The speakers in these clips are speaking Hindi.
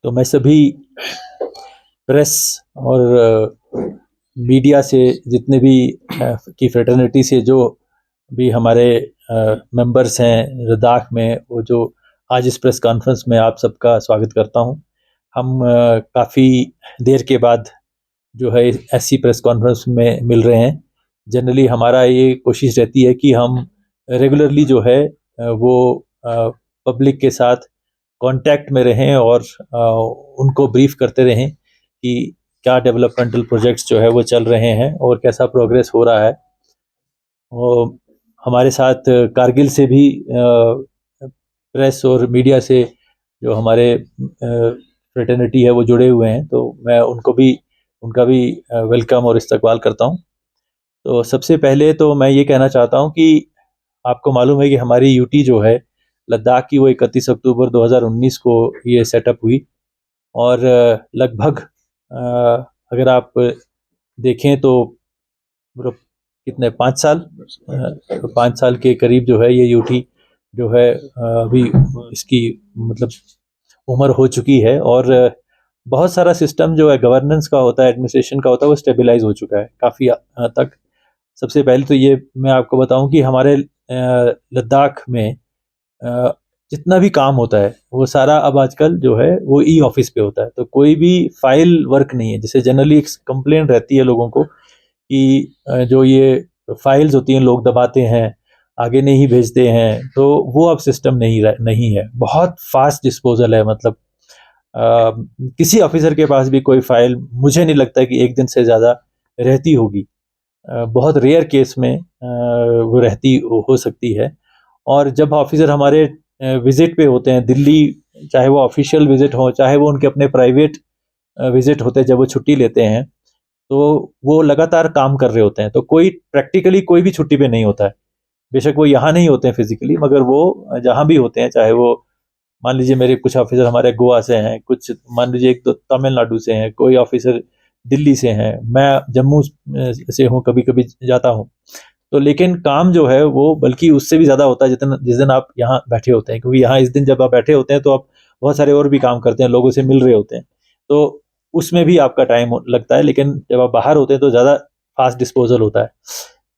तो मैं सभी प्रेस और मीडिया से जितने भी की फ्रेटर्निटी से जो भी हमारे मेंबर्स हैं लद्दाख में, वो जो आज इस प्रेस कॉन्फ्रेंस में आप सबका स्वागत करता हूं। हम काफ़ी देर के बाद जो है ऐसी प्रेस कॉन्फ्रेंस में मिल रहे हैं। जनरली हमारा ये कोशिश रहती है कि हम रेगुलरली जो है वो पब्लिक के साथ कांटेक्ट में रहें और उनको ब्रीफ करते रहें कि क्या डेवलपमेंटल प्रोजेक्ट्स जो है वो चल रहे हैं और कैसा प्रोग्रेस हो रहा है। और हमारे साथ कारगिल से भी प्रेस और मीडिया से जो हमारे फ्रेटर्निटी है वो जुड़े हुए हैं, तो मैं उनका भी वेलकम और इस्तकबाल करता हूं। तो सबसे पहले तो मैं ये कहना चाहता हूं कि आपको मालूम है कि हमारी यूटी जो है लद्दाख की, वो 31 अक्टूबर 2019 को ये सेटअप हुई और लगभग अगर आप देखें तो कितने 5 साल के करीब जो है ये यूटी जो है अभी इसकी मतलब उम्र हो चुकी है और बहुत सारा सिस्टम जो है गवर्नेंस का होता है, एडमिनिस्ट्रेशन का होता है, वो स्टेबलाइज हो चुका है काफ़ी हद तक। सबसे पहले तो ये मैं आपको बताऊं कि हमारे लद्दाख में जितना भी काम होता है वो सारा अब आजकल जो है वो ई ऑफिस पे होता है। तो कोई भी फाइल वर्क नहीं है। जैसे जनरली एक कंप्लेंट रहती है लोगों को कि जो ये फाइल्स होती हैं लोग दबाते हैं, आगे नहीं भेजते हैं, तो वो अब सिस्टम नहीं है। बहुत फास्ट डिस्पोजल है। मतलब किसी ऑफिसर के पास भी कोई फाइल मुझे नहीं लगता कि एक दिन से ज़्यादा रहती होगी। बहुत रेयर केस में वो रहती हो सकती है। और जब ऑफिसर हमारे विजिट पे होते हैं दिल्ली, चाहे वो ऑफिशियल विजिट हो चाहे वो उनके अपने प्राइवेट विजिट होते हैं, जब वो छुट्टी लेते हैं तो वो लगातार काम कर रहे होते हैं। तो कोई प्रैक्टिकली कोई भी छुट्टी पे नहीं होता है। बेशक वो यहाँ नहीं होते हैं फिजिकली, मगर वो जहाँ भी होते हैं, चाहे वो मान लीजिए मेरे कुछ ऑफिसर हमारे गोवा से हैं, कुछ मान लीजिए एक तो तमिलनाडु से हैं, कोई ऑफिसर दिल्ली से हैं, मैं जम्मू से हूँ, कभी कभी जाता हूँ। तो लेकिन काम जो है वो बल्कि उससे भी ज़्यादा होता है जिस दिन आप यहाँ बैठे होते हैं, क्योंकि यहाँ इस दिन जब आप बैठे होते हैं तो आप बहुत सारे और भी काम करते हैं, लोगों से मिल रहे होते हैं, तो उसमें भी आपका टाइम लगता है। लेकिन जब आप बाहर होते हैं तो ज़्यादा फास्ट डिस्पोजल होता है।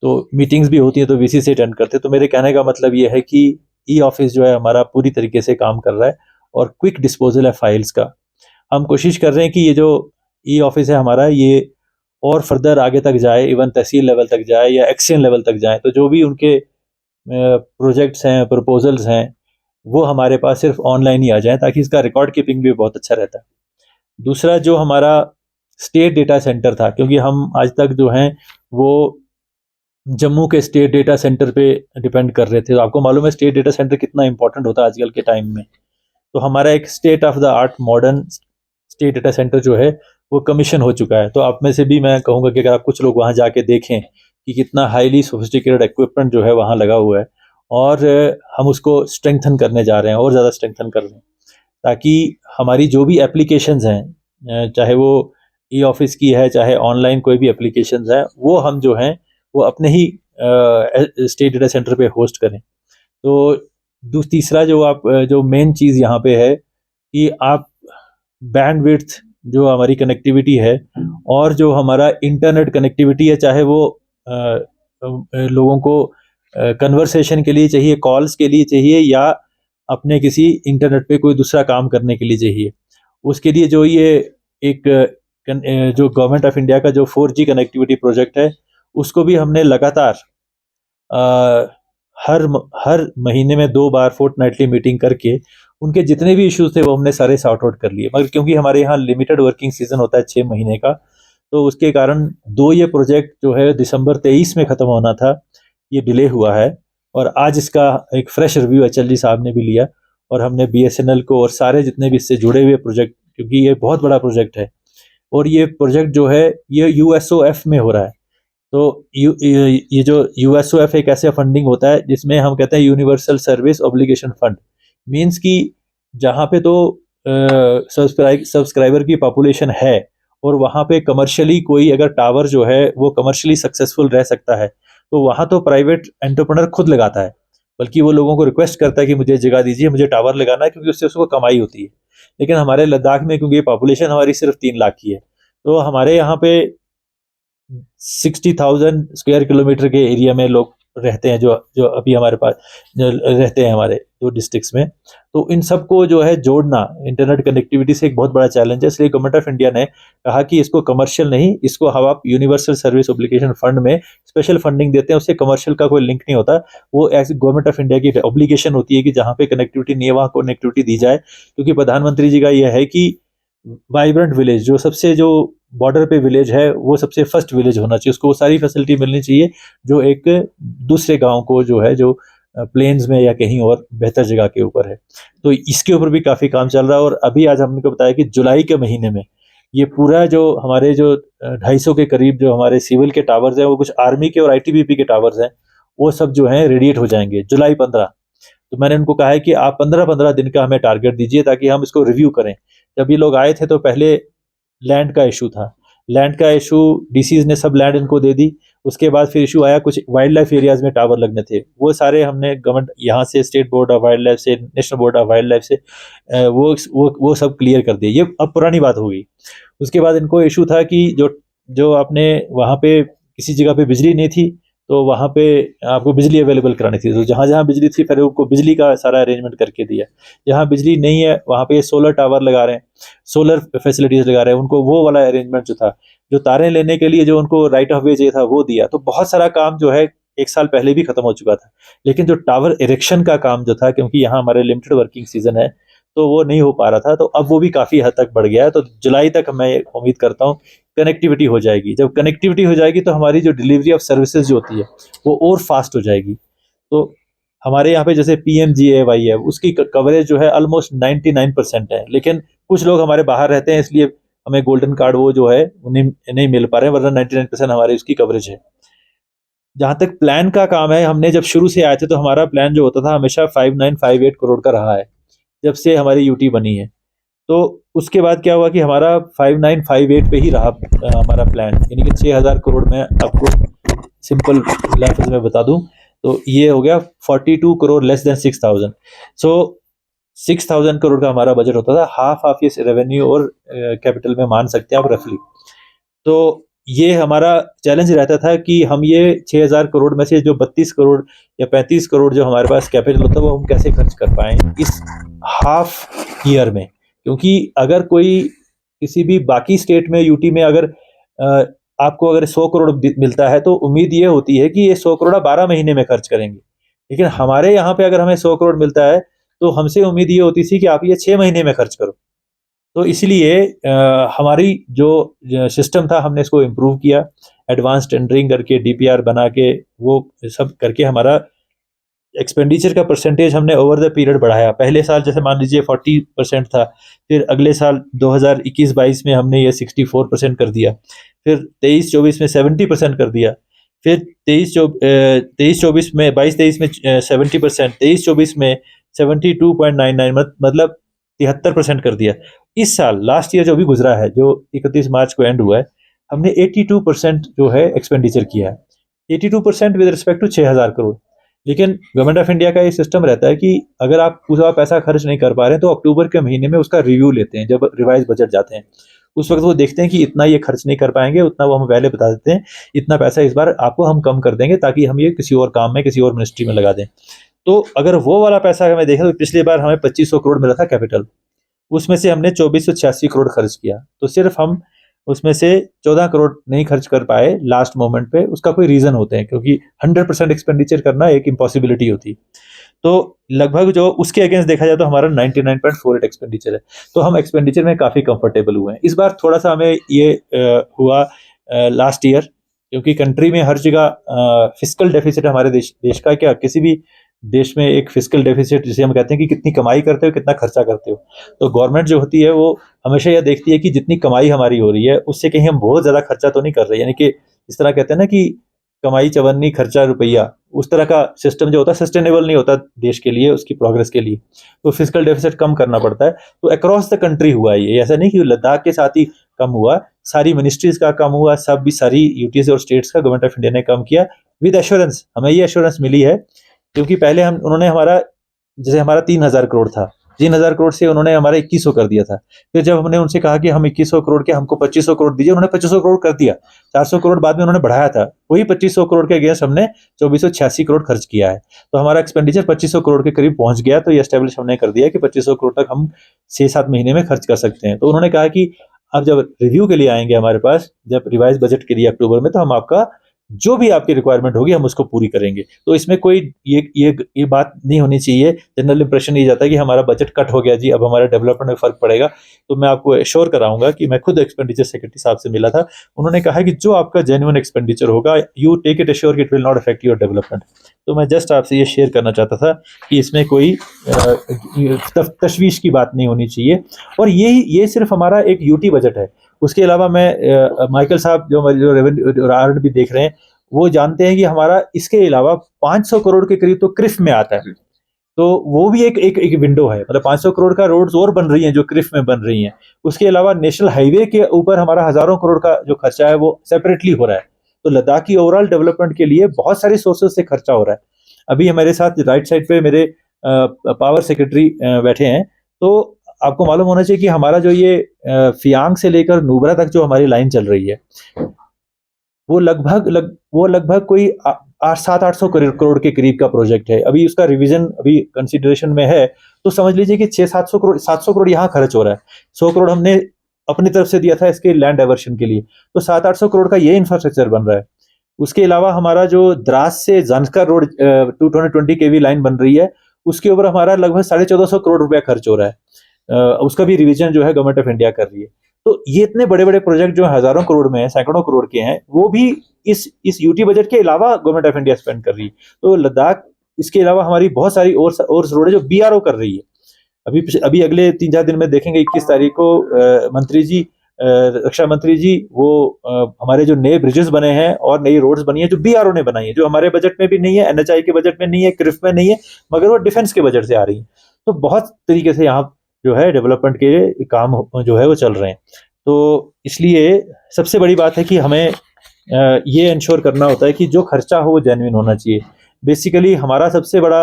तो मीटिंग्स भी होती हैं तो वीसी से अटेंड करते हैं। तो मेरे कहने का मतलब ये है कि ई ऑफिस जो है हमारा पूरी तरीके से काम कर रहा है और क्विक डिस्पोजल है फाइल्स का। हम कोशिश कर रहे हैं कि ये जो ई ऑफिस है हमारा, ये और फर्दर आगे तक जाए, इवन तहसील लेवल तक जाए या एक्शन लेवल तक जाए। तो जो भी उनके प्रोजेक्ट्स हैं, प्रपोजल्स हैं, वो हमारे पास सिर्फ ऑनलाइन ही आ जाए, ताकि इसका रिकॉर्ड कीपिंग भी बहुत अच्छा रहता है। दूसरा जो हमारा स्टेट डेटा सेंटर था, क्योंकि हम आज तक जो हैं वो जम्मू के स्टेट डेटा सेंटर पे डिपेंड कर रहे थे। तो आपको मालूम है स्टेट डेटा सेंटर कितना इंपॉर्टेंट होता है आजकल के टाइम में। तो हमारा एक state of the art modern state data centre जो है वो कमीशन हो चुका है। तो आप में से भी मैं कहूँगा कि अगर आप कुछ लोग वहाँ जाके देखें कि कितना हाईली सोफिस्टिकेटेड इक्विपमेंट जो है वहाँ लगा हुआ है, और हम उसको स्ट्रेंथन करने जा रहे हैं और ज़्यादा स्ट्रेंथन कर रहे हैं, ताकि हमारी जो भी एप्लीकेशंस हैं, चाहे वो ई ऑफिस की है, चाहे ऑनलाइन कोई भी एप्लीकेशंस है, वो हम जो हैं वो अपने ही स्टेट डेटा सेंटर पे होस्ट करें। तो तीसरा जो मेन चीज़ यहाँ पे है कि आप बैंडविड्थ, जो हमारी कनेक्टिविटी है और जो हमारा इंटरनेट कनेक्टिविटी है, चाहे वो लोगों को कन्वर्सेशन के लिए चाहिए, कॉल्स के लिए चाहिए, या अपने किसी इंटरनेट पे कोई दूसरा काम करने के लिए चाहिए, उसके लिए जो ये एक जो गवर्नमेंट ऑफ इंडिया का जो 4G कनेक्टिविटी प्रोजेक्ट है, उसको भी हमने लगातार हर महीने में 2 बार फोर्टनाइटली मीटिंग करके उनके जितने भी इश्यूज थे वो हमने सारे सॉर्ट आउट कर लिए। मगर क्योंकि हमारे यहाँ लिमिटेड वर्किंग सीजन होता है 6 महीने का, तो उसके कारण ये प्रोजेक्ट जो है दिसंबर 23 में ख़त्म होना था, ये डिले हुआ है। और आज इसका एक फ्रेश रिव्यू HLG साहब ने भी लिया, और हमने BSNL को और सारे जितने भी इससे जुड़े हुए प्रोजेक्ट, क्योंकि ये बहुत बड़ा प्रोजेक्ट है और ये प्रोजेक्ट जो है ये USOF में हो रहा है। तो ये जो USOF एक ऐसे फंडिंग होता है जिसमें हम कहते हैं universal service obligation fund. Means कि जहाँ पे तो सब्सक्राइबर की पॉपुलेशन है और वहाँ पे कमर्शियली कोई अगर टावर जो है वो कमर्शियली सक्सेसफुल रह सकता है, तो वहाँ तो प्राइवेट एंटरप्रेन्योर खुद लगाता है, बल्कि वो लोगों को रिक्वेस्ट करता है कि मुझे जगह दीजिए, मुझे टावर लगाना है, क्योंकि उससे उसको कमाई होती है। लेकिन हमारे लद्दाख में क्योंकि पॉपुलेशन हमारी सिर्फ 3 लाख की है, तो हमारे यहाँ पे 60,000 स्क्वायर किलोमीटर के एरिया में लोग रहते हैं, जो जो अभी हमारे पास जो रहते हैं हमारे 2 डिस्ट्रिक्ट्स में। तो इन सबको जो है जोड़ना इंटरनेट कनेक्टिविटी से एक बहुत बड़ा चैलेंज है। इसलिए गवर्नमेंट ऑफ इंडिया ने कहा कि इसको कमर्शियल नहीं, इसको हम आप यूनिवर्सल सर्विस एप्लीकेशन फंड में स्पेशल फंडिंग देते हैं, उससे कमर्शियल का कोई लिंक नहीं होता। वो ऐसी गवर्नमेंट ऑफ इंडिया की ऑब्लिगेशन होती है कि जहाँ पे कनेक्टिविटी नहीं है वहाँ कनेक्टिविटी दी जाए, क्योंकि प्रधानमंत्री जी का यह है कि वाइब्रेंट विलेज, जो सबसे जो बॉर्डर पे विलेज है वो सबसे फर्स्ट विलेज होना चाहिए, उसको वो सारी फैसिलिटी मिलनी चाहिए जो एक दूसरे गांव को जो है जो प्लेन्स में या कहीं और बेहतर जगह के ऊपर है। तो इसके ऊपर भी काफ़ी काम चल रहा है। और अभी आज हमने को बताया कि जुलाई के महीने में ये पूरा जो हमारे जो 250 के करीब जो हमारे सिविल के टावर्स हैं, वो कुछ आर्मी के और आईटीबीपी के टावर्स हैं, वो सब जो हैं रेडिएट हो जाएंगे जुलाई 15। तो मैंने उनको कहा है कि आप 15-15 दिन का हमें टारगेट दीजिए ताकि हम इसको रिव्यू करें। जब ये लोग आए थे तो पहले लैंड का इशू था, लैंड का इशू डीसीज ने सब लैंड इनको दे दी। उसके बाद फिर इशू आया कुछ वाइल्ड लाइफ एरियाज में टावर लगने थे, वो सारे हमने गवर्नमेंट यहाँ से state board of wildlife से, national board of wildlife से वो सब क्लियर कर दिए। ये अब पुरानी बात हो गई। उसके बाद इनको इशू था कि जो जो आपने वहाँ पे किसी जगह पे बिजली नहीं थी तो वहाँ पे आपको बिजली अवेलेबल करानी थी, तो जहाँ जहाँ बिजली थी फिर उनको बिजली का सारा अरेंजमेंट करके दिया। जहाँ बिजली नहीं है वहाँ पे सोलर टावर लगा रहे हैं, सोलर फैसिलिटीज लगा रहे हैं, उनको वो वाला अरेंजमेंट जो था, जो तारें लेने के लिए जो उनको राइट ऑफ वे चाहिए था वो दिया। तो बहुत सारा काम जो है 1 साल पहले भी खत्म हो चुका था, लेकिन जो टावर इरेक्शन का काम जो था, क्योंकि यहाँ हमारे लिमिटेड वर्किंग सीजन है तो वो नहीं हो पा रहा था, तो अब वो भी काफ़ी हद तक बढ़ गया है। तो जुलाई तक मैं उम्मीद करता हूँ कनेक्टिविटी हो जाएगी। जब कनेक्टिविटी हो जाएगी तो हमारी जो डिलीवरी ऑफ सर्विसेज जो होती है वो और फास्ट हो जाएगी। तो हमारे यहाँ पे जैसे PMGAY है, उसकी कवरेज जो है ऑलमोस्ट 99% है, लेकिन कुछ लोग हमारे बाहर रहते हैं इसलिए हमें गोल्डन कार्ड वो जो है उन्हें नहीं मिल पा रहे हैं, वरना 99% हमारी उसकी कवरेज है। जहाँ तक प्लान का काम है, हमने जब शुरू से आए थे तो हमारा प्लान जो होता था हमेशा 5958 करोड़ का रहा है जब से हमारी यूटी बनी है। तो उसके बाद क्या हुआ कि हमारा 5958 पे ही रहा हमारा प्लान, यानी कि 6000 करोड़ में आपको सिंपल लैंग्वेज में बता दूं तो ये हो गया 42 करोड़ लेस देन 6000। सो 6000 करोड़ का हमारा बजट होता था, हाफ ये रेवेन्यू और कैपिटल में मान सकते हैं आप रफली। तो ये हमारा चैलेंज रहता था कि हम ये 6000 करोड़ में से जो 32 करोड़ या 35 करोड़ जो हमारे पास कैपिटल होता है वो हम कैसे खर्च कर पाएं इस हाफ ईयर में। क्योंकि अगर कोई किसी भी बाकी स्टेट में यूटी में अगर आपको अगर 100 करोड़ मिलता है तो उम्मीद ये होती है कि ये 100 करोड़ 12 महीने में खर्च करेंगे, लेकिन हमारे यहाँ पे अगर हमें 100 करोड़ मिलता है तो हमसे उम्मीद ये होती थी कि आप ये 6 महीने में खर्च करो। तो इसलिए हमारी जो सिस्टम था हमने इसको इम्प्रूव किया, एडवांस टेंडरिंग करके DPR बना के वो सब करके हमारा एक्सपेंडिचर का परसेंटेज हमने ओवर द पीरियड बढ़ाया। पहले साल जैसे मान लीजिए 40% था, फिर अगले साल 2021-22 में हमने ये 64% कर दिया, फिर 23-24 में 70% कर दिया, फिर 23-24 में 22-23 में 70%, 23-24 में 72.99 मतलब 73% कर दिया। इस साल लास्ट ईयर जो भी गुजरा है, जो 31 मार्च को एंड हुआ है, हमने 82% जो है एक्सपेंडिचर किया है, 82% विद रिस्पेक्ट टू 6000 करोड़। लेकिन गवर्नमेंट ऑफ इंडिया का ये सिस्टम रहता है कि अगर आप पूरा पैसा खर्च नहीं कर पा रहे हैं तो अक्टूबर के महीने में उसका रिव्यू लेते हैं, जब रिवाइज बजट जाते हैं उस वक्त वो देखते हैं कि इतना ये खर्च नहीं कर पाएंगे, उतना वो हमें पहले बता देते हैं, इतना पैसा इस बार आपको हम कम कर देंगे ताकि हम ये किसी और काम में किसी और मिनिस्ट्री में लगा दें। तो अगर वो वाला पैसा हमें देखें तो पिछली बार हमें 2500 करोड़ मिला था कैपिटल, उसमें से हमने 2486 करोड़ खर्च किया, तो सिर्फ हम उसमें से 14 करोड़ नहीं खर्च कर पाए लास्ट मोमेंट पे। उसका कोई रीजन होते हैं, क्योंकि 100% एक्सपेंडिचर करना एक इम्पॉसिबिलिटी होती। तो लगभग जो उसके अगेंस्ट देखा जाए तो हमारा 99.48 एक्सपेंडिचर है, तो हम एक्सपेंडिचर में काफ़ी कंफर्टेबल हुए हैं। इस बार थोड़ा सा हमें ये हुआ लास्ट ईयर, क्योंकि कंट्री में हर जगह फिस्कल डेफिसिट हमारे देश का, क्या किसी भी देश में एक फिस्कल डेफिसिट जिसे हम कहते हैं कि कितनी कमाई करते हो कितना खर्चा करते हो, तो गवर्नमेंट जो होती है वो हमेशा यह देखती है कि जितनी कमाई हमारी हो रही है उससे कहीं हम बहुत ज़्यादा खर्चा तो नहीं कर रहे, यानी कि इस तरह कहते हैं ना कि कमाई चवन्नी खर्चा रुपया, उस तरह का सिस्टम जो होता है सस्टेनेबल नहीं होता देश के लिए, उसकी प्रोग्रेस के लिए, तो फिस्कल डेफिसिट कम करना पड़ता है। तो अक्रॉस द कंट्री हुआ ये, ऐसा नहीं कि लद्दाख के साथ ही कम हुआ, सारी मिनिस्ट्रीज का कम हुआ, सब भी सारी यूटीज और स्टेट्स का गवर्नमेंट ऑफ इंडिया ने कम किया विद एश्योरेंस। हमें ये एश्योरेंस मिली है क्योंकि पहले उन्होंने हमारा जैसे हमारा 3000 करोड़ था, 3,000 करोड़ से उन्होंने हमारा 2100 कर दिया था। फिर जब हमने उनसे कहा कि हम 2100 करोड़ के हमको 2500 करोड़ दीजिए, उन्होंने 2500 करोड़ कर दिया। 400 करोड़ बाद में उन्होंने बढ़ाया था, वही 2500 करोड़ के अगेंस्ट हमने 2486 करोड़ खर्च किया है। तो हमारा एक्सपेंडिचर 2500 करोड़ के करीब पहुंच गया। तो ये एस्टेब्लिश हमने कर दिया कि 2500 करोड़ तक हम 6-7 महीने में खर्च कर सकते हैं। तो उन्होंने कहा कि अब जब रिव्यू के लिए आएंगे हमारे पास, जब रिवाइज बजट के लिए अक्टूबर में, तो हम आपका जो भी आपकी रिक्वायरमेंट होगी हम उसको पूरी करेंगे। तो इसमें कोई ये बात नहीं होनी चाहिए। जनरल इंप्रेशन ये जाता है कि हमारा बजट कट हो गया जी, अब हमारे डेवलपमेंट में फर्क पड़ेगा। तो मैं आपको एश्योर कराऊंगा कि मैं खुद एक्सपेंडिचर सेक्रेटरी साहब से मिला था, उन्होंने कहा कि जो आपका जेन्युइन एक्सपेंडिचर होगा, यू टेक इट एश्योर कि it will not affect your development. तो मैं जस्ट आपसे ये शेयर करना चाहता था कि इसमें कोई तशवीश की बात नहीं होनी चाहिए। और ये सिर्फ हमारा एक यूटी बजट है। उसके अलावा मैं माइकल साहब जो रेवेन्यू आर भी देख रहे हैं, वो जानते हैं कि हमारा इसके अलावा 500 करोड़ के करीब तो क्रिफ में आता है। तो वो भी एक विंडो है, मतलब 500 करोड़ का रोड्स और बन रही हैं जो क्रिफ में बन रही हैं। उसके अलावा नेशनल हाईवे के ऊपर हमारा हजारों करोड़ का जो खर्चा है वो सेपरेटली हो रहा है। तो लद्दाख की ओवरऑल डेवलपमेंट के लिए बहुत सारी सोर्सेज से खर्चा हो रहा है। अभी हमारे साथ राइट साइड पे मेरे पावर सेक्रेटरी बैठे हैं। तो आपको मालूम होना चाहिए कि हमारा जो ये फियांग से लेकर नुब्रा तक जो हमारी लाइन चल रही है, वो लगभग कोई 700-800 करोड़ के करीब का प्रोजेक्ट है। अभी उसका रिवीजन अभी कंसिडरेशन में है। तो समझ लीजिए कि 600-700 करोड़ 700 करोड़ यहाँ खर्च हो रहा है। 100 करोड़ हमने अपनी तरफ से दिया था इसके लैंड डाइवर्शन के लिए। तो 700-800 करोड़ का ये इंफ्रास्ट्रक्चर बन रहा है। उसके अलावा हमारा जो द्रास से जानकर रोड 220 केवी लाइन बन रही है, उसके ऊपर हमारा लगभग 1450 करोड़ रुपया खर्च हो रहा है। उसका भी रिवीजन जो है गवर्नमेंट ऑफ इंडिया कर रही है। तो ये इतने बड़े बड़े प्रोजेक्ट जो हजारों करोड़ में है, सैकड़ों करोड़ के हैं, वो भी इस यूटी बजट के अलावा गवर्नमेंट ऑफ इंडिया स्पेंड कर रही है। तो लद्दाख, इसके अलावा हमारी बहुत सारी और रोड है जो बीआरओ कर रही है। अभी अगले 3-4 दिन में देखेंगे, 21 तारीख को मंत्री जी, रक्षा मंत्री जी, वो हमारे जो नए ब्रिजेस बने हैं और नई रोड्स बनी है जो बीआरओ ने बनाई है, जो हमारे बजट में भी नहीं है, एनएचआई के बजट में नहीं है, क्रिफ में नहीं है, मगर वो डिफेंस के बजट से आ रही है। तो बहुत तरीके से यहाँ जो है डेवलपमेंट के काम जो है वो चल रहे हैं। तो इसलिए सबसे बड़ी बात है कि हमें ये इंश्योर करना होता है कि जो खर्चा हो वो जेन्युइन होना चाहिए। बेसिकली हमारा सबसे बड़ा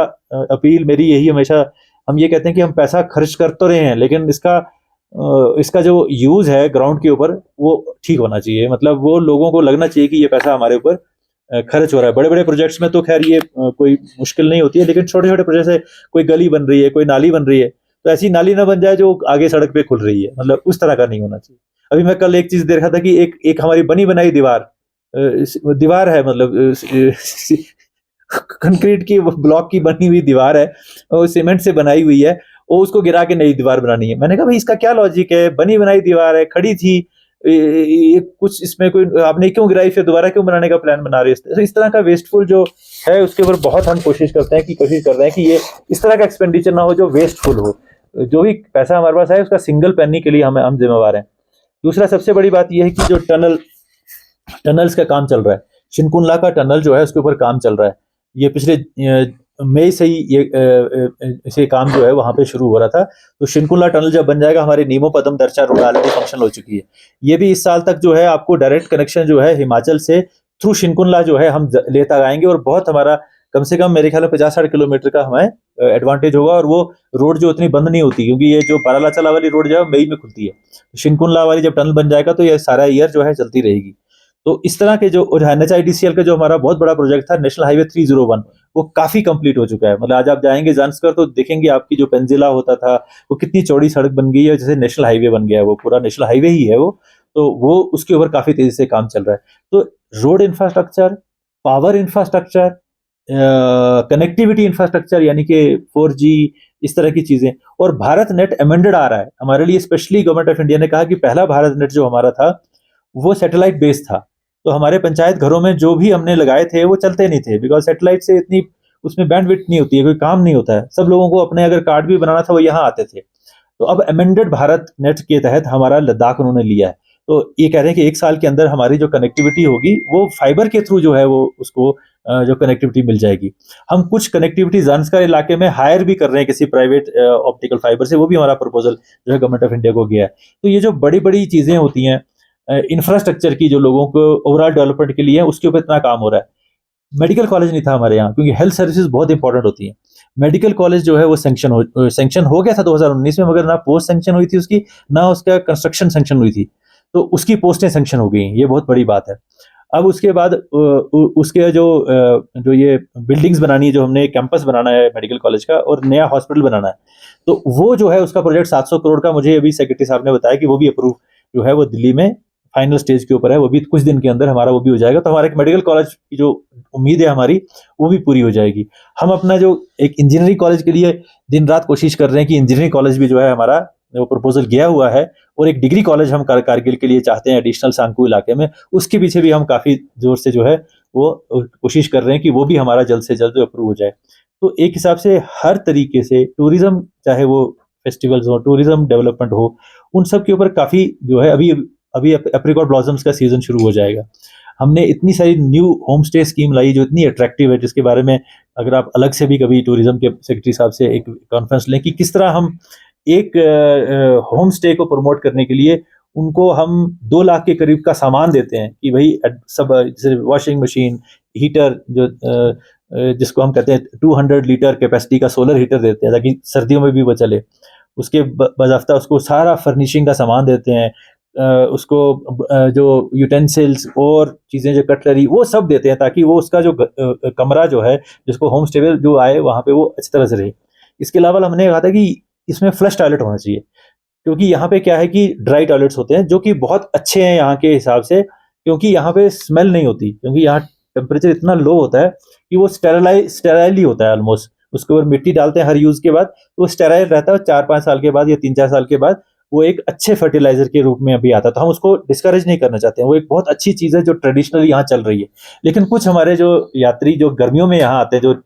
अपील मेरी यही हमेशा, हम ये कहते हैं कि हम पैसा खर्च कर तो रहे हैं, लेकिन इसका जो यूज है ग्राउंड के ऊपर वो ठीक होना चाहिए। मतलब वो लोगों को लगना चाहिए कि ये पैसा हमारे ऊपर खर्च हो रहा है। बड़े बड़े प्रोजेक्ट्स में तो खैर ये कोई मुश्किल नहीं होती है, लेकिन छोटे छोटे प्रोजेक्ट से कोई गली बन रही है, कोई नाली बन रही है, तो ऐसी नाली ना बन जाए जो आगे सड़क पे खुल रही है, मतलब उस तरह का नहीं होना चाहिए। अभी मैं कल एक चीज देख रहा था कि एक हमारी बनी बनाई दीवार है, मतलब कंक्रीट की ब्लॉक की बनी हुई दीवार है और सीमेंट से बनाई हुई है, और उसको गिरा के नई दीवार बनानी है। मैंने कहा भाई इसका क्या लॉजिक है? बनी बनाई दीवार है, खड़ी थी, ये कुछ इसमें कोई आपने क्यों गिराई, फिर दोबारा क्यों बनाने का प्लान बना रहे हैं? इस तरह का वेस्टफुल जो है उसके ऊपर बहुत हम कोशिश कर रहे हैं कि ये इस तरह का एक्सपेंडिचर ना हो जो वेस्टफुल हो। जो भी पैसा हमारे पास है उसका सिंगल पेनी के लिए हम जिम्मेवार हैं। दूसरा सबसे बड़ी बात यह है कि जो टनल्स का काम चल रहा है, शिनकुनला का टनल जो है उसके ऊपर काम चल रहा है। ये पिछले मई से ही ये काम जो है वहां पे शुरू हो रहा था। तो शिनकुनला टनल जब बन जाएगा, हमारी नीमो पदम दर्चा रोड ऑलरेडी फंक्शनल हो चुकी है, ये भी इस साल तक जो है आपको डायरेक्ट कनेक्शन जो है हिमाचल से थ्रू शिनकुनला जो है हम लेता आएंगे, और बहुत हमारा कम से कम मेरे ख्याल में 50-60 किलोमीटर का हमें एडवांटेज होगा। और वो रोड जो उतनी बंद नहीं होती, क्योंकि ये जो बारालाचाला वाली रोड जो है मई में खुलती है, शिनकुनला वाली जब टनल बन जाएगा तो ये सारा ईयर जो है चलती रहेगी। तो इस तरह के जो NHIDCL का जो हमारा बहुत बड़ा प्रोजेक्ट था नेशनल हाईवे 301, वो काफी कंप्लीट हो चुका है। मतलब आज आप जाएंगे जानसकर तो देखेंगे आपकी जो पेंजिला होता था वो कितनी चौड़ी सड़क बन गई है, जैसे नेशनल हाईवे बन गया है, वो पूरा नेशनल हाईवे ही है वो। तो वो उसके ऊपर काफी तेजी से काम चल रहा है। तो road infrastructure, power infrastructure, connectivity infrastructure यानी कि 4G, इस तरह की चीजें, और भारत नेट अमेंडेड आ रहा है हमारे लिए। स्पेशली गवर्नमेंट ऑफ इंडिया ने कहा कि पहला भारत नेट जो हमारा था वो सैटेलाइट बेस्ड था। तो हमारे पंचायत घरों में जो भी हमने लगाए थे वो चलते नहीं थे, बिकॉज सैटेलाइट से इतनी उसमें बैंडविड्थ नहीं होती है, कोई काम नहीं होता है। सब लोगों को अपने अगर कार्ड भी बनाना था वो यहाँ आते थे। तो अब अमेंडेड भारत नेट के तहत हमारा लद्दाख उन्होंने लिया है। तो ये कह रहे हैं कि 1 साल के अंदर हमारी जो कनेक्टिविटी होगी वो फाइबर के थ्रू जो है वो उसको जो कनेक्टिविटी मिल जाएगी। हम कुछ कनेक्टिविटी जानसकर इलाके में हायर भी कर रहे हैं किसी प्राइवेट ऑप्टिकल फाइबर से, वो भी हमारा प्रपोजल जो है गवर्नमेंट ऑफ इंडिया को गया है। तो ये जो बड़ी बड़ी चीजें होती हैं इंफ्रास्ट्रक्चर की, जो लोगों को ओवरऑल डेवलपमेंट के लिए, उसके ऊपर इतना काम हो रहा है। मेडिकल कॉलेज नहीं था हमारे यहाँ, क्योंकि हेल्थ सर्विसेज बहुत इंपॉर्टेंट होती हैं। मेडिकल कॉलेज जो है वो सैंक्शन हो गया था 2019 में, मगर ना पोस्ट सैंक्शन हुई थी उसकी, ना उसका कंस्ट्रक्शन सैंक्शन हुई थी। तो उसकी पोस्टें सैंक्शन हो गई, ये बहुत बड़ी बात है। अब उसके बाद उसके जो ये बिल्डिंग्स बनानी है, जो हमने कैंपस बनाना है मेडिकल कॉलेज का और नया हॉस्पिटल बनाना है, तो वो जो है उसका प्रोजेक्ट 700 करोड़ का, मुझे अभी सेक्रेटरी साहब ने बताया कि वो भी अप्रूव जो है वो दिल्ली में फाइनल स्टेज के ऊपर है, वो भी कुछ दिन के अंदर हमारा वो भी हो जाएगा। तो हमारे एक मेडिकल कॉलेज की जो उम्मीद है हमारी, वो भी पूरी हो जाएगी। हम अपना जो एक इंजीनियरिंग कॉलेज के लिए दिन रात कोशिश कर रहे हैं कि इंजीनियरिंग कॉलेज भी जो है हमारा वो प्रपोजल गया हुआ है, और एक डिग्री कॉलेज हम कारगिल के लिए चाहते हैं एडिशनल सांकू इलाके में। उसके पीछे भी हम काफ़ी जोर से जो है वो कोशिश कर रहे हैं कि वो भी हमारा जल्द से जल्द अप्रूव हो जाए। तो एक हिसाब से हर तरीके से टूरिज्म, चाहे वो फेस्टिवल्स हो, टूरिज्म डेवलपमेंट हो, उन सब के ऊपर काफ़ी जो है अभी अभी एप्रिकॉट ब्लॉसम्स का सीजन शुरू हो जाएगा। हमने इतनी सारी न्यू होम स्टे स्कीम लाई जो इतनी अट्रैक्टिव है, जिसके बारे में अगर आप अलग से भी कभी टूरिज्म के सेक्रेटरी साहब से एक कॉन्फ्रेंस लें कि किस तरह हम एक होम स्टे को प्रमोट करने के लिए उनको हम 2 लाख के करीब का सामान देते हैं कि भाई सब, जैसे वॉशिंग मशीन, हीटर, जो जिसको हम कहते हैं 200 लीटर कैपेसिटी का सोलर हीटर देते हैं ताकि सर्दियों में भी वो चले। उसके बाज़ाफ्ता उसको सारा फर्निशिंग का सामान देते हैं, उसको जो यूटेंसिल्स और चीज़ें, जो कटलरी, वो सब देते हैं ताकि वो उसका जो कमरा जो है, जिसको होम स्टे जो आए वहाँ पे वो अच्छी तरह से रहे। इसके अलावा हमने कहा था कि इसमें फ्लश टॉयलेट होना चाहिए, क्योंकि यहाँ पे क्या है कि ड्राई टॉयलेट्स होते हैं जो कि बहुत अच्छे हैं यहाँ के हिसाब से, क्योंकि यहाँ पे स्मेल नहीं होती, क्योंकि यहाँ टेम्परेचर इतना लो होता है कि वो स्टेराइल ही होता है ऑलमोस्ट। उसके ऊपर मिट्टी डालते हैं हर यूज के बाद, तो वो स्टेराइल रहता है। 4-5 साल के बाद या 3-4 साल के बाद वो एक अच्छे फर्टिलाइजर के रूप में अभी आता है, तो हम उसको डिस्करेज नहीं करना चाहते हैं। वो एक बहुत अच्छी चीज़ है जो ट्रेडिशनली यहाँ चल रही है। लेकिन कुछ हमारे जो यात्री जो गर्मियों में यहाँ आते हैं, जो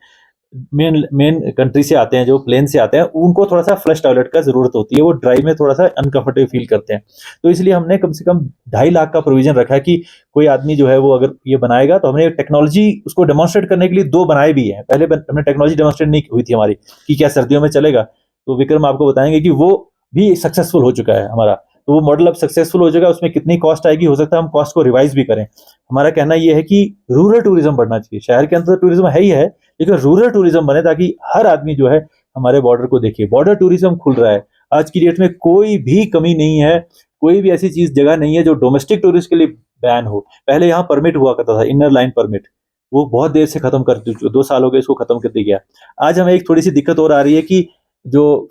मेन मेन कंट्री से आते हैं, जो प्लेन से आते हैं, उनको थोड़ा सा फ्लश टॉयलेट का जरूरत होती है, वो ड्राई में थोड़ा सा अनकंफर्टेबल फील करते हैं। तो इसलिए हमने कम से कम 2.5 लाख का प्रोविजन रखा है कि कोई आदमी जो है वो अगर ये बनाएगा, तो हमने टेक्नोलॉजी उसको डेमोन्स्ट्रेट करने के लिए 2 बनाए भी हैं। पहले हमने टेक्नोलॉजी डेमोन्स्ट्रेट नहीं हुई थी हमारी कि क्या सर्दियों में चलेगा, तो विक्रम आपको बताएंगे कि वो भी सक्सेसफुल हो चुका है हमारा। तो वो मॉडल अब सक्सेसफुल हो जाएगा। उसमें कितनी कॉस्ट आएगी, हो सकता है हम कॉस्ट को रिवाइज भी करें। हमारा कहना ये है कि रूरल टूरिज्म बढ़ना चाहिए। शहर के अंदर टूरिज्म है ही है, लेकिन रूरल टूरिज्म बने ताकि हर आदमी जो है हमारे बॉर्डर को देखे। बॉर्डर टूरिज्म खुल रहा है आज की डेट में, कोई भी कमी नहीं है, कोई भी ऐसी चीज जगह नहीं है जो डोमेस्टिक टूरिस्ट के लिए बैन हो। पहले यहाँ परमिट हुआ करता था, इनर लाइन परमिट, वो बहुत देर से खत्म कर 2 साल हो गए इसको खत्म कर दिया गया। आज हमें एक थोड़ी सी दिक्कत और आ रही है कि जो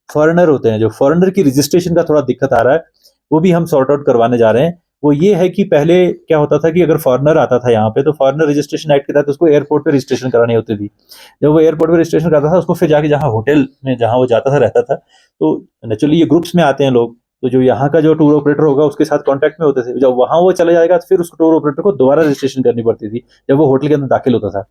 फॉरेनर होते हैं, जो फॉरेनर की रजिस्ट्रेशन का थोड़ा दिक्कत आ रहा है, वो भी हम सॉर्ट आउट करवाने जा रहे हैं। वो ये है कि पहले क्या होता था कि अगर फॉरेनर आता था यहाँ पे, तो फॉरेनर रजिस्ट्रेशन एक्ट के तहत उसको एयरपोर्ट पे रजिस्ट्रेशन करानी होती थी। जब वो एयरपोर्ट पे रजिस्ट्रेशन करता था, उसको फिर जाके जहाँ होटल में जहाँ वो जाता था रहता था, तो नेचुरली ये ग्रुप्स में आते हैं लोग, तो जो यहाँ का जो टूर ऑपरेटर होगा उसके साथ कॉन्टैक्ट में होते थे। जब वहाँ वो चला जाएगा तो फिर उसको टूर ऑपरेटर को दोबारा रजिस्ट्रेशन करनी पड़ती थी जब वो होटल के अंदर दाखिल होता था।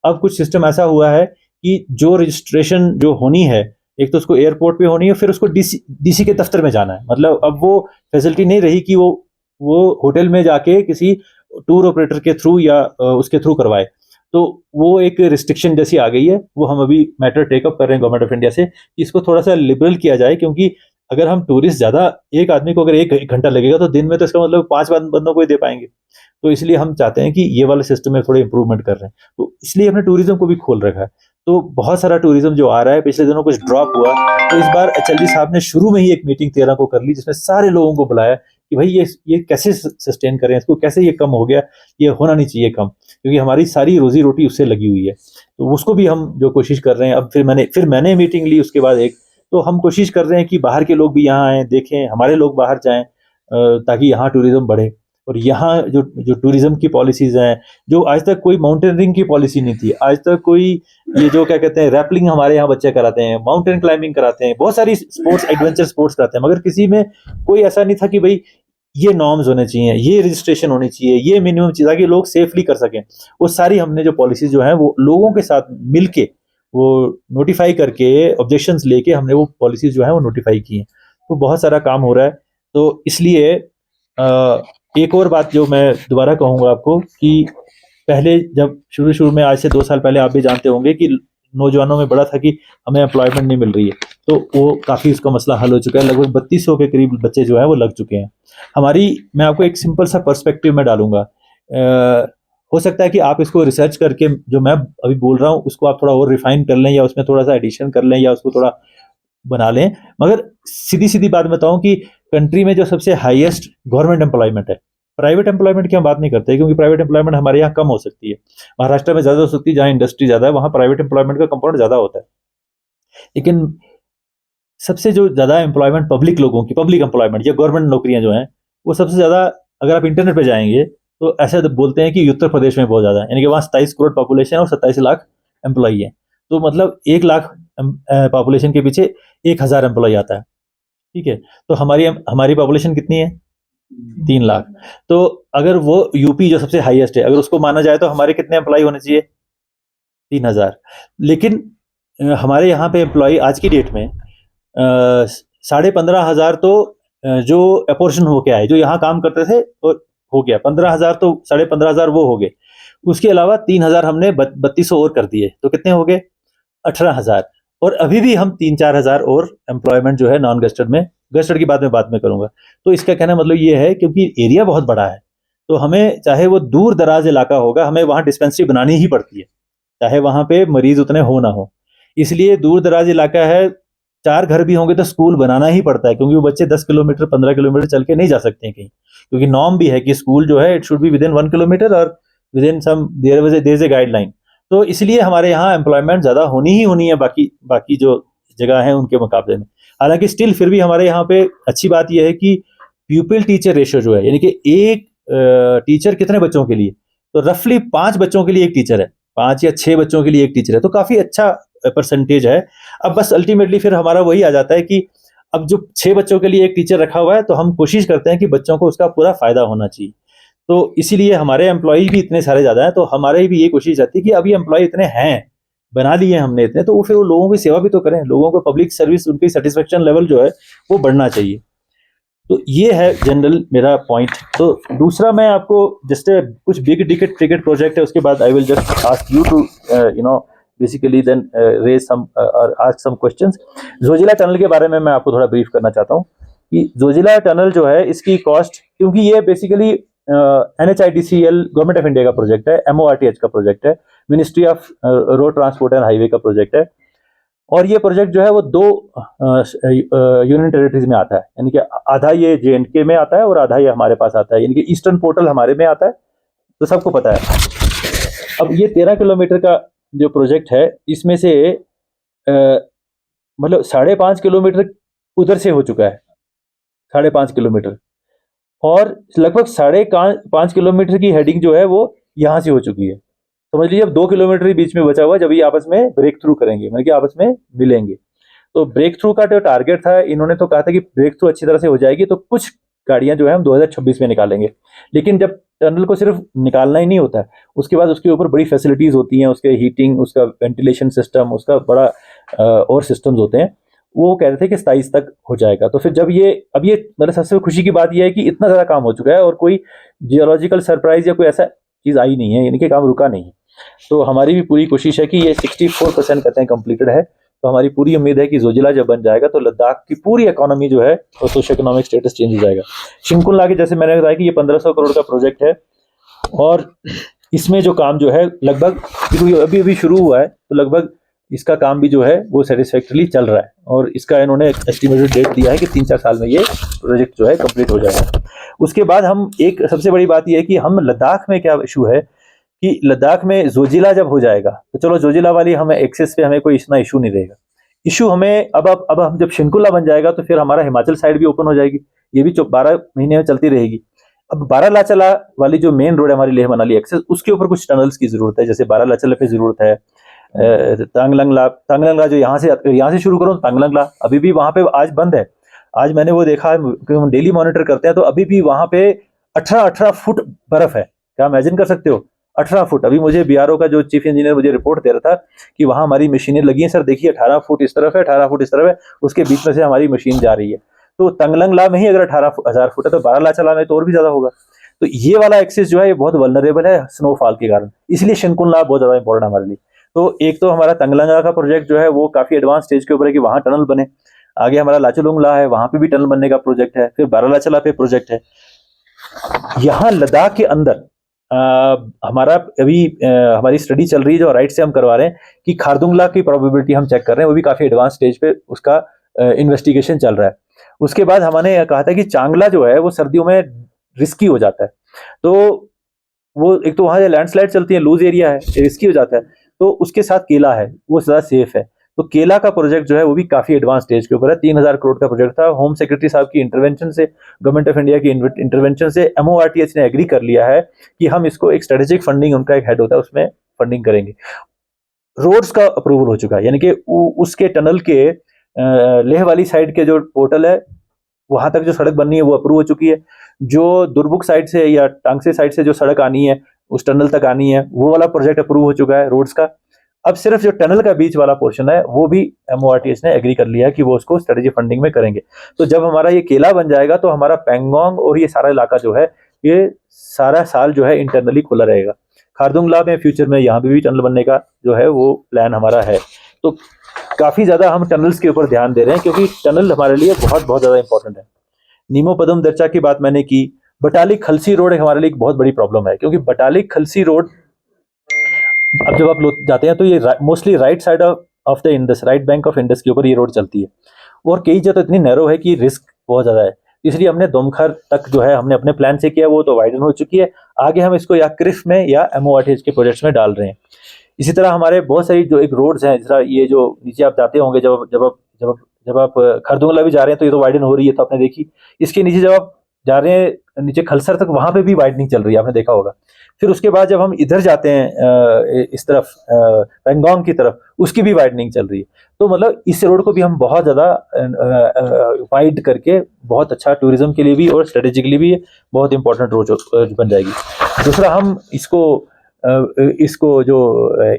अब कुछ सिस्टम ऐसा हुआ है कि जो रजिस्ट्रेशन जो होनी है, एक तो उसको एयरपोर्ट पे होनी है, फिर उसको डीसी के दफ्तर में जाना है। मतलब अब वो फैसिलिटी नहीं रही कि वो होटल में जाके किसी टूर ऑपरेटर के थ्रू या उसके थ्रू करवाए। तो वो एक रिस्ट्रिक्शन जैसी आ गई है, वो हम अभी मैटर टेकअप कर रहे हैं गवर्नमेंट ऑफ इंडिया से कि इसको थोड़ा सा लिबरल किया जाए। क्योंकि अगर हम टूरिस्ट ज्यादा, एक आदमी को अगर 1 घंटा लगेगा तो दिन में तो इसका मतलब 5 बंदों को ही दे पाएंगे। तो इसलिए हम चाहते हैं कि ये वाला सिस्टम में थोड़ा इंप्रूवमेंट कर रहे हैं, तो इसलिए हमने टूरिज्म को भी खोल रखा है। तो बहुत सारा टूरिज्म जो आ रहा है, पिछले दिनों कुछ ड्रॉप हुआ, तो इस बार एचएलडी साहब ने शुरू में ही एक मीटिंग 13 को कर ली, जिसमें सारे लोगों को बुलाया कि भाई ये कैसे सस्टेन करें इसको, कैसे ये कम हो गया, ये होना नहीं चाहिए कम, क्योंकि हमारी सारी रोजी रोटी उससे लगी हुई है। तो उसको भी हम जो कोशिश कर रहे हैं। अब फिर मैंने मीटिंग ली उसके बाद एक, तो हम कोशिश कर रहे हैं कि बाहर के लोग भी यहाँ आएँ, देखें, हमारे लोग बाहर जाएं, ताकि यहाँ टूरिज्म बढ़े। और यहाँ जो जो टूरिज्म की पॉलिसीज हैं, जो आज तक कोई माउंटेनियरिंग की पॉलिसी नहीं थी, आज तक कोई ये जो क्या कहते हैं रैपलिंग हमारे यहाँ बच्चे कराते हैं, माउंटेन क्लाइंबिंग कराते हैं, बहुत सारी स्पोर्ट्स, एडवेंचर स्पोर्ट्स कराते हैं, मगर किसी में कोई ऐसा नहीं था कि भाई ये नॉर्म्स होने चाहिए, ये रजिस्ट्रेशन होनी चाहिए, ये मिनिमम चीज़, ताकि लोग सेफली कर सकें। वो सारी हमने जो पॉलिसीज जो है वो लोगों के साथ मिलके वो नोटिफाई करके, ऑब्जेक्शंस लेके हमने वो पॉलिसीज जो है वो नोटिफाई की हैं। तो बहुत सारा काम हो रहा है। तो इसलिए एक और बात जो मैं दोबारा कहूँगा आपको कि पहले जब शुरू में, आज से 2 साल पहले, आप भी जानते होंगे कि नौजवानों में बड़ा था कि हमें एम्प्लॉयमेंट नहीं मिल रही है, तो वो काफ़ी उसका मसला हल हो चुका है। लगभग 3200 के करीब बच्चे जो है वो लग चुके हैं। मैं आपको एक सिंपल सा पर्सपेक्टिव में डालूंगा। हो सकता है कि आप इसको रिसर्च करके जो मैं अभी बोल रहा हूँ उसको आप थोड़ा और रिफाइन कर लें या उसमें थोड़ा सा एडिशन कर लें या उसको थोड़ा बना लें, मगर सीधी सीधी बात बताऊं कि कंट्री में जो सबसे हाईएस्ट गवर्नमेंट एम्प्लॉयमेंट है, प्राइवेट एम्प्लॉयमेंट की हम बात नहीं करते क्योंकि प्राइवेट एम्प्लॉयमेंट हमारे यहाँ कम हो सकती है, महाराष्ट्र में ज्यादा हो सकती है, जहाँ इंडस्ट्री ज्यादा है वहाँ प्राइवेट एम्प्लॉयमेंट का कंपाउंड ज्यादा होता है। लेकिन सबसे जो ज्यादा एम्प्लॉयमेंट पब्लिक लोगों की, पब्लिक एम्प्लॉयमेंट या गवर्नमेंट नौकरियां जो हैं, वो सबसे ज्यादा, अगर आप इंटरनेट पे जाएंगे तो ऐसे बोलते हैं कि उत्तर प्रदेश में बहुत ज्यादा है, यानी कि वहाँ 27 करोड़ पॉपुलेशन है और 27 लाख एम्प्लॉई है। तो मतलब 1 लाख पॉपुलेशन के पीछे 1,000 एम्प्लॉय आता है। ठीक है, तो हमारी हमारी पॉपुलेशन कितनी है? 3 लाख। तो अगर वो यूपी जो सबसे हाईएस्ट है अगर उसको माना जाए तो हमारे कितने एम्प्लॉय होने चाहिए? 3,000। लेकिन हमारे यहाँ पे एम्प्लॉय आज की डेट में 15,500 तो जो अपोर्शन होके आए, जो यहाँ काम करते थे तो हो गया 15,000, तो 15,500 वो हो गए। उसके अलावा 3,000 हमने 3,200 और कर दिए, तो कितने हो गए? 18,000। और अभी भी हम 3-4 हज़ार और एम्प्लॉयमेंट जो है नॉन गस्टेड में, गस्टेड की बात में करूंगा। तो इसका कहना मतलब ये है क्योंकि एरिया बहुत बड़ा है, तो हमें चाहे वो दूर दराज इलाका होगा, हमें वहाँ डिस्पेंसरी बनानी ही पड़ती है, चाहे वहाँ पे मरीज उतने हो ना हो। इसलिए दूर दराज इलाका है, 4 घर भी होंगे तो स्कूल बनाना ही पड़ता है, क्योंकि वो बच्चे 10 किलोमीटर 15 किलोमीटर चल के नहीं जा सकते हैं कहीं, क्योंकि नॉर्म भी है कि स्कूल जो है it should be within 1 kilometre और within some there is a guideline. तो इसलिए हमारे यहाँ एम्प्लॉयमेंट ज़्यादा होनी ही होनी है बाकी बाकी जो जगह है उनके मुकाबले में। हालांकि स्टिल फिर भी हमारे यहाँ पे अच्छी बात यह है कि प्यूपिल टीचर रेशियो जो है, यानी कि एक टीचर कितने बच्चों के लिए, तो रफली 5 बच्चों के लिए एक टीचर है, 5 या 6 बच्चों के लिए एक टीचर है, तो काफ़ी अच्छा परसेंटेज है। अब बस अल्टीमेटली फिर हमारा वही आ जाता है कि अब जो 6 बच्चों के लिए एक टीचर रखा हुआ है तो हम कोशिश करते हैं कि बच्चों को उसका पूरा फायदा होना चाहिए। तो इसीलिए हमारे एम्प्लॉय भी इतने सारे ज़्यादा हैं, तो हमारे भी ये कोशिश रहती है कि अभी एम्प्लॉय इतने हैं, बना लिए हमने इतने, तो वो फिर वो लोगों की सेवा भी तो करें, लोगों को पब्लिक सर्विस, उनकी सेटिस्फेक्शन लेवल जो है वो बढ़ना चाहिए। तो ये है जनरल मेरा पॉइंट। तो दूसरा मैं आपको जस्ट कुछ बिग टिकट प्रोजेक्ट है, उसके बाद I will just ask you to basically then raise some और ask some questions. Zojila tunnel के बारे में मैं आपको थोड़ा ब्रीफ करना चाहता हूँ कि जोजिला टनल जो है इसकी कॉस्ट, क्योंकि ये basically NHIDCL government of India का प्रोजेक्ट है, MORTH का प्रोजेक्ट है, ministry of road transport and highway का प्रोजेक्ट है, और ये प्रोजेक्ट जो है वो 2 यूनियन टेरिटरीज में आता है, यानी कि आधा ये JNK में आता है और आधा ये हमारे पास आता है, यानी कि ईस्टर्न पोर्टल हमारे में आता है, तो सबको पता है। अब ये 13 किलोमीटर का जो प्रोजेक्ट है, इसमें से मतलब 5.5 किलोमीटर उधर से हो चुका है, 5.5 किलोमीटर, और लगभग 5.5 किलोमीटर की हेडिंग जो है वो यहाँ से हो चुकी है। समझ लीजिए अब 2 किलोमीटर ही बीच में बचा हुआ है, जब ये आपस में ब्रेक थ्रू करेंगे, मतलब कि आपस में मिलेंगे। तो ब्रेक थ्रू का जो टारगेट था, इन्होंने तो कहा था कि ब्रेक थ्रू अच्छी तरह से हो जाएगी तो कुछ गाड़ियां जो है हम 2026 में निकालेंगे। लेकिन जब टनल को सिर्फ निकालना ही नहीं होता है, उसके बाद उसके ऊपर बड़ी फैसिलिटीज होती हैं, उसके हीटिंग, उसका वेंटिलेशन सिस्टम, उसका बड़ा और सिस्टम्स होते हैं, वो कह रहे थे कि 27 तक हो जाएगा। तो फिर जब ये, अब ये मतलब सबसे खुशी की बात यह है कि इतना ज़्यादा काम हो चुका है और कोई जियोलॉजिकल सरप्राइज या कोई ऐसा चीज़ आई नहीं है, यानी कि काम रुका नहीं है। तो हमारी भी पूरी कोशिश है कि ये 64% कहते हैं कंप्लीटेड है। तो हमारी पूरी उम्मीद है कि जोजिला जब बन जाएगा तो लद्दाख की पूरी इकोनॉमी जो है और सोशो इकोनॉमिक स्टेटस चेंज हो जाएगा। शिंकुला के जैसे मैंने बताया कि ये 1500 करोड़ का प्रोजेक्ट है, और इसमें जो काम जो है लगभग, क्योंकि अभी अभी शुरू हुआ है, तो लगभग इसका काम भी जो है वो सेटिस्फैक्टरली चल रहा है, और इसका इन्होंने एस्टिमेटेड डेट दिया है कि 3-4 साल में ये प्रोजेक्ट जो है कंप्लीट हो जाएगा। उसके बाद हम, एक सबसे बड़ी बात यह है कि हम लद्दाख में क्या इशू है कि लद्दाख में जोजिला जब हो जाएगा तो चलो जोजिला वाली हमें एक्सेस पे हमें कोई इतना इशू नहीं रहेगा। इशू हमें अब हम जब शिंकुला बन जाएगा तो फिर हमारा हिमाचल साइड भी ओपन हो जाएगी, ये भी 12 महीने में चलती रहेगी। अब बारालाचला वाली जो मेन रोड है हमारी लेह मनाली एक्सेस, उसके ऊपर कुछ टनल्स की जरूरत है, जैसे बारालाचला पे जरूरत है, तांगलंगला जो यहाँ से शुरू करो, तांगलंगला अभी भी वहां पे आज बंद है। आज मैंने वो देखा है, हम डेली मॉनिटर करते हैं, तो अभी भी वहां पे 18 फुट बर्फ है। क्या इमेजिन कर सकते हो? 18 फुट। अभी मुझे BRO का जो चीफ इंजीनियर मुझे रिपोर्ट दे रहा था कि वहां हमारी मशीनें लगी हैं, सर देखिए 18 फुट इस तरफ है, 18 फुट इस तरफ है, उसके बीच में से हमारी मशीन जा रही है। तो तंगलंगला में ही अगर 18,000 फुट है तो बारालाचला में तो और भी ज्यादा होगा। तो ये वाला एक्सेस जो है ये बहुत वल्नरेबल है स्नोफॉल के कारण, इसलिए शिंकुला बहुत ज्यादा इंपॉर्टेंट है हमारे लिए। तो एक तो हमारा तंगलंगा का प्रोजेक्ट जो है वो काफी एडवांस स्टेज के ऊपर है कि वहां टनल बने, आगे हमारा लाचुलुंगला है, वहां पे भी टनल बनने का प्रोजेक्ट है, फिर बारालाचला पे प्रोजेक्ट है। यहाँ लद्दाख के अंदर हमारा अभी हमारी स्टडी चल रही है जो राइट से हम करवा रहे हैं कि खारदुंगला की प्रोबेबिलिटी हम चेक कर रहे हैं, वो भी काफ़ी एडवांस स्टेज पे उसका इन्वेस्टिगेशन चल रहा है। उसके बाद हमने कहा था कि चांगला जो है वो सर्दियों में रिस्की हो जाता है, तो वो एक तो वहाँ लैंडस्लाइड चलती है, लूज एरिया है, रिस्की हो जाता है, तो उसके साथ केला है वो ज़्यादा सेफ है। तो केला का प्रोजेक्ट जो है वो भी काफ़ी एडवांस स्टेज के ऊपर है, 3,000 करोड़ का प्रोजेक्ट था। होम सेक्रेटरी साहब की इंटरवेंशन से, गवर्नमेंट ऑफ इंडिया की इंटरवेंशन से MORTH ने एग्री कर लिया है कि हम इसको एक स्ट्रेटेजिक फंडिंग, उनका एक हेड होता है, उसमें फंडिंग करेंगे। रोड्स का अप्रूवल हो चुका है, यानी कि उसके टनल के लेह वाली साइड के जो पोर्टल है वहां तक जो सड़क बननी है वो अप्रूव हो चुकी है। जो दुर्बुक साइड से या टांगसे साइड से जो सड़क आनी है, उस टनल तक आनी है, वो वाला प्रोजेक्ट अप्रूव हो चुका है रोड्स का। अब सिर्फ जो टनल का बीच वाला पोर्शन है वो भी MORTH ने एग्री कर लिया है कि वो उसको स्ट्रेटेजी फंडिंग में करेंगे। तो जब हमारा ये केला बन जाएगा तो हमारा पैंगोंग और ये सारा इलाका जो है ये सारा साल जो है इंटरनली खुला रहेगा। खारदुंगला में फ्यूचर में यहाँ भी टनल बनने का जो है वो प्लान हमारा है। तो काफी ज्यादा हम टनल्स के ऊपर ध्यान दे रहे हैं क्योंकि टनल हमारे लिए बहुत बहुत ज्यादा इंपॉर्टेंट है। नीमो पदम दर्चा की बात मैंने की। बटाली खलसी रोड हमारे लिए एक बहुत बड़ी प्रॉब्लम है क्योंकि बटाली खलसी रोड अब जब आप लोग जाते हैं तो ये mostly right side of the Indus, right bank of Indus के ऊपर ये रोड चलती है और कई जगह तो इतनी नैरो है कि रिस्क बहुत ज्यादा है। इसलिए हमने दोमखर तक जो है हमने अपने प्लान से किया, वो तो वाइडन हो चुकी है। आगे हम इसको या क्रिफ में या MORTH के प्रोजेक्ट्स में डाल रहे हैं। इसी तरह हमारे बहुत सारी जो एक रोड्स हैं, जरा ये जो नीचे आप जाते होंगे, जब आप खरदुंगला भी जा रहे हैं तो ये तो वाइडन हो रही है, तो आपने देखी। इसके नीचे जब आप जा रहे हैं नीचे खलसर तक, वहां पे भी वाइडनिंग चल रही है, आपने देखा होगा। फिर उसके बाद जब हम इधर जाते हैं इस तरफ पेंगोंग की तरफ, उसकी भी वाइडनिंग चल रही है। तो मतलब इस रोड को भी हम बहुत ज़्यादा वाइड करके बहुत अच्छा टूरिज्म के लिए भी और स्ट्रेटेजिकली भी बहुत इंपॉर्टेंट रोड बन जाएगी। दूसरा, हम इसको जो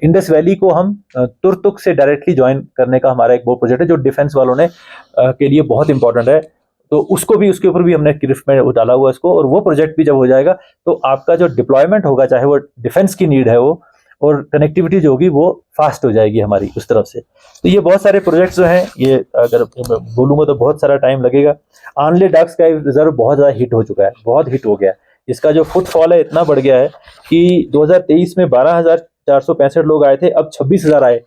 इंडस वैली को हम तुर्तुक से डायरेक्टली ज्वाइन करने का हमारा एक वो प्रोजेक्ट है जो डिफेंस वालों ने के लिए बहुत इंपॉर्टेंट है। तो उसको भी, उसके ऊपर भी हमने क्रिफ में वो डाला हुआ इसको, और वो प्रोजेक्ट भी जब हो जाएगा तो आपका जो डिप्लॉयमेंट होगा, चाहे वो डिफेंस की नीड है वो, और कनेक्टिविटी जो होगी वो फास्ट हो जाएगी हमारी उस तरफ से। तो ये बहुत सारे प्रोजेक्ट्स जो हैं, ये अगर बोलूँगा तो बहुत सारा टाइम लगेगा। आनले डार्क स्काई रिजर्व बहुत ज़्यादा हिट हो चुका है, बहुत हिट हो गया है। इसका जो फुटफॉल है इतना बढ़ गया है कि 2023 में 12,465 लोग आए थे, अब 26,000 आए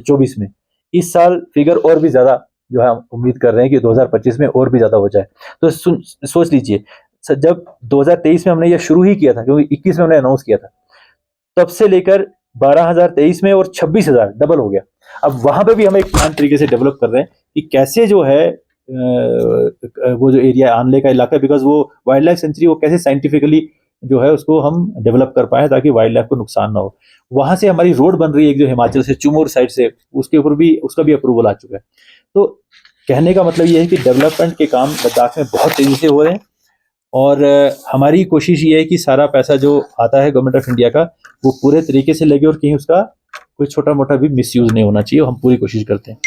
24 में। इस साल फिगर और भी ज़्यादा जो है हम उम्मीद कर रहे हैं कि 2025 में और भी ज़्यादा हो जाए। तो सोच लीजिए, जब 2023 में हमने ये शुरू ही किया था, क्योंकि 21 में हमने अनाउंस किया था, तब से लेकर 12,023 में और 26,000 डबल हो गया। अब वहां पे भी हम एक प्लान तरीके से डेवलप कर रहे हैं कि कैसे जो है वो जो एरिया आनले का इलाका, बिकॉज वो वाइल्ड लाइफ सेंचुरी, वो कैसे साइंटिफिकली जो है उसको हम डेवलप कर पाए ताकि वाइल्ड लाइफ को नुकसान ना हो। वहां से हमारी रोड बन रही है एक जो हिमाचल से चुमूर साइड से, उसके ऊपर भी उसका भी अप्रूवल आ चुका है। तो कहने का मतलब ये है कि डेवलपमेंट के काम लद्दाख में बहुत तेजी से हो रहे हैं, और हमारी कोशिश ये है कि सारा पैसा जो आता है गवर्नमेंट ऑफ इंडिया का वो पूरे तरीके से लगे और कहीं उसका कोई छोटा मोटा भी मिसयूज नहीं होना चाहिए, हम पूरी कोशिश करते हैं।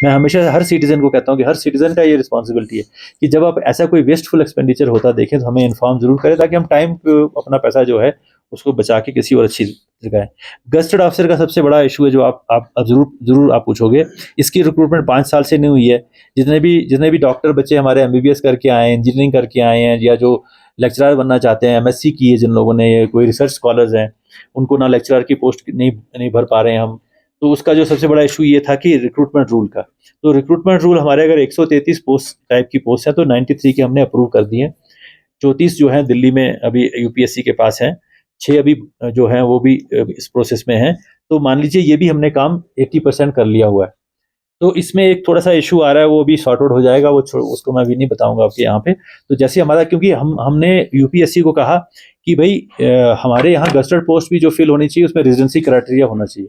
मैं हमेशा हर सिटीजन को कहता हूँ कि हर सिटीजन का ये रिस्पॉन्सिबिलिटी है कि जब आप ऐसा कोई वेस्टफुल एक्सपेंडिचर होता देखें तो हमें इन्फॉर्म जरूर करें, ताकि हम टाइम पे अपना पैसा जो है उसको बचा के किसी और अच्छी जगह है। गस्टेड ऑफिसर का सबसे बड़ा इशू है जो आप जरूर आप पूछोगे। इसकी रिक्रूटमेंट 5 साल से नहीं हुई है। जितने भी डॉक्टर बच्चे हमारे MBBS करके आए हैं, इंजीनियरिंग करके आए हैं, या जो लेक्चरर बनना चाहते हैं, MSc की है जिन लोगों ने, कोई रिसर्च स्कॉलर्स हैं, उनको ना लेक्चरर की पोस्ट नहीं भर पा रहे हैं हम। तो उसका जो सबसे बड़ा इशू ये था कि रिक्रूटमेंट रूल का। तो रिक्रूटमेंट रूल हमारे अगर 133 पोस्ट टाइप की पोस्ट है तो 93 के हमने अप्रूव कर दिए। 34 जो है दिल्ली में अभी UPSC के पास हैं, 6 अभी जो हैं वो भी इस प्रोसेस में हैं। तो मान लीजिए ये भी हमने काम 80% कर लिया हुआ है। तो इसमें एक थोड़ा सा इशू आ रहा है, वो भी सॉर्ट आउट हो जाएगा, वो उसको मैं अभी नहीं बताऊंगा आपके यहाँ पे। तो जैसे हमारा, क्योंकि हमने UPSC को कहा कि भाई हमारे यहाँ गस्टेड पोस्ट भी जो फिल होनी चाहिए उसमें रेजिडेंसी क्राइटेरिया होना चाहिए।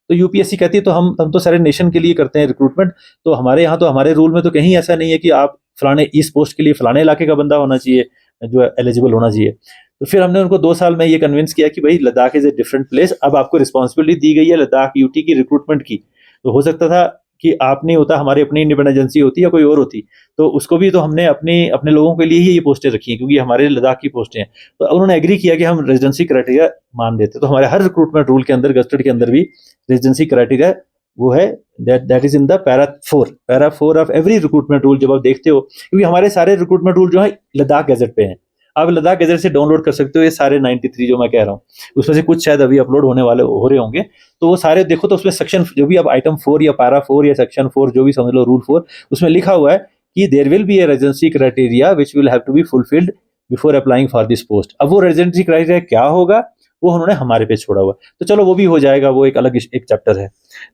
तो UPSC कहती है तो हम तो सारे नेशन के लिए करते हैं रिक्रूटमेंट, तो हमारे यहाँ तो हमारे रूल में तो कहीं ऐसा नहीं है कि आप फलाने इस पोस्ट के लिए फलाने इलाके का बंदा होना चाहिए जो एलिजिबल होना चाहिए। तो फिर हमने उनको 2 साल में ये कन्विंस किया कि भाई Ladakh is a different place, अब आपको रिस्पॉन्सिबिलिटी दी गई है लद्दाख UT की रिक्रूटमेंट की। तो हो सकता था कि आप नहीं होता, हमारी अपनी इंडिपेंडेंट एजेंसी होती या कोई और होती, तो उसको भी तो हमने अपने लोगों के लिए ही ये पोस्टें रखी हैं क्योंकि हमारे लद्दाख की पोस्टें हैं। तो उन्होंने एग्री किया कि हम रेजिडेंसी क्राइटेरिया मान देते। तो हमारे हर रिक्रूटमेंट रूल के अंदर, गस्टेड के अंदर भी रेजिडेंसी क्राइटेरिया वो है, that is in the para 4 of every recruitment rule. जब आप देखते हो, क्योंकि हमारे सारे रिक्रूटमेंट रूल जो है लद्दाख गैजेट पे हैं, आप लद्दाख गजेट से डाउनलोड कर सकते हो ये सारे 93 जो मैं कह रहा हूँ, उसमें से कुछ शायद अभी अपलोड होने वाले हो रहे होंगे, तो वो सारे देखो तो उसमें सेक्शन जो भी आप आइटम 4 या पैरा 4 या सेक्शन 4 जो भी समझ लो, रूल 4, उसमें लिखा हुआ है कि there will be a residency criteria which will have to be fulfilled before applying for this post. अब वो रेजिडेंसी क्राइटेरिया क्या होगा वो उन्होंने हमारे पे छोड़ा हुआ, तो चलो वो भी हो जाएगा, वो एक अलग एक चैप्टर है।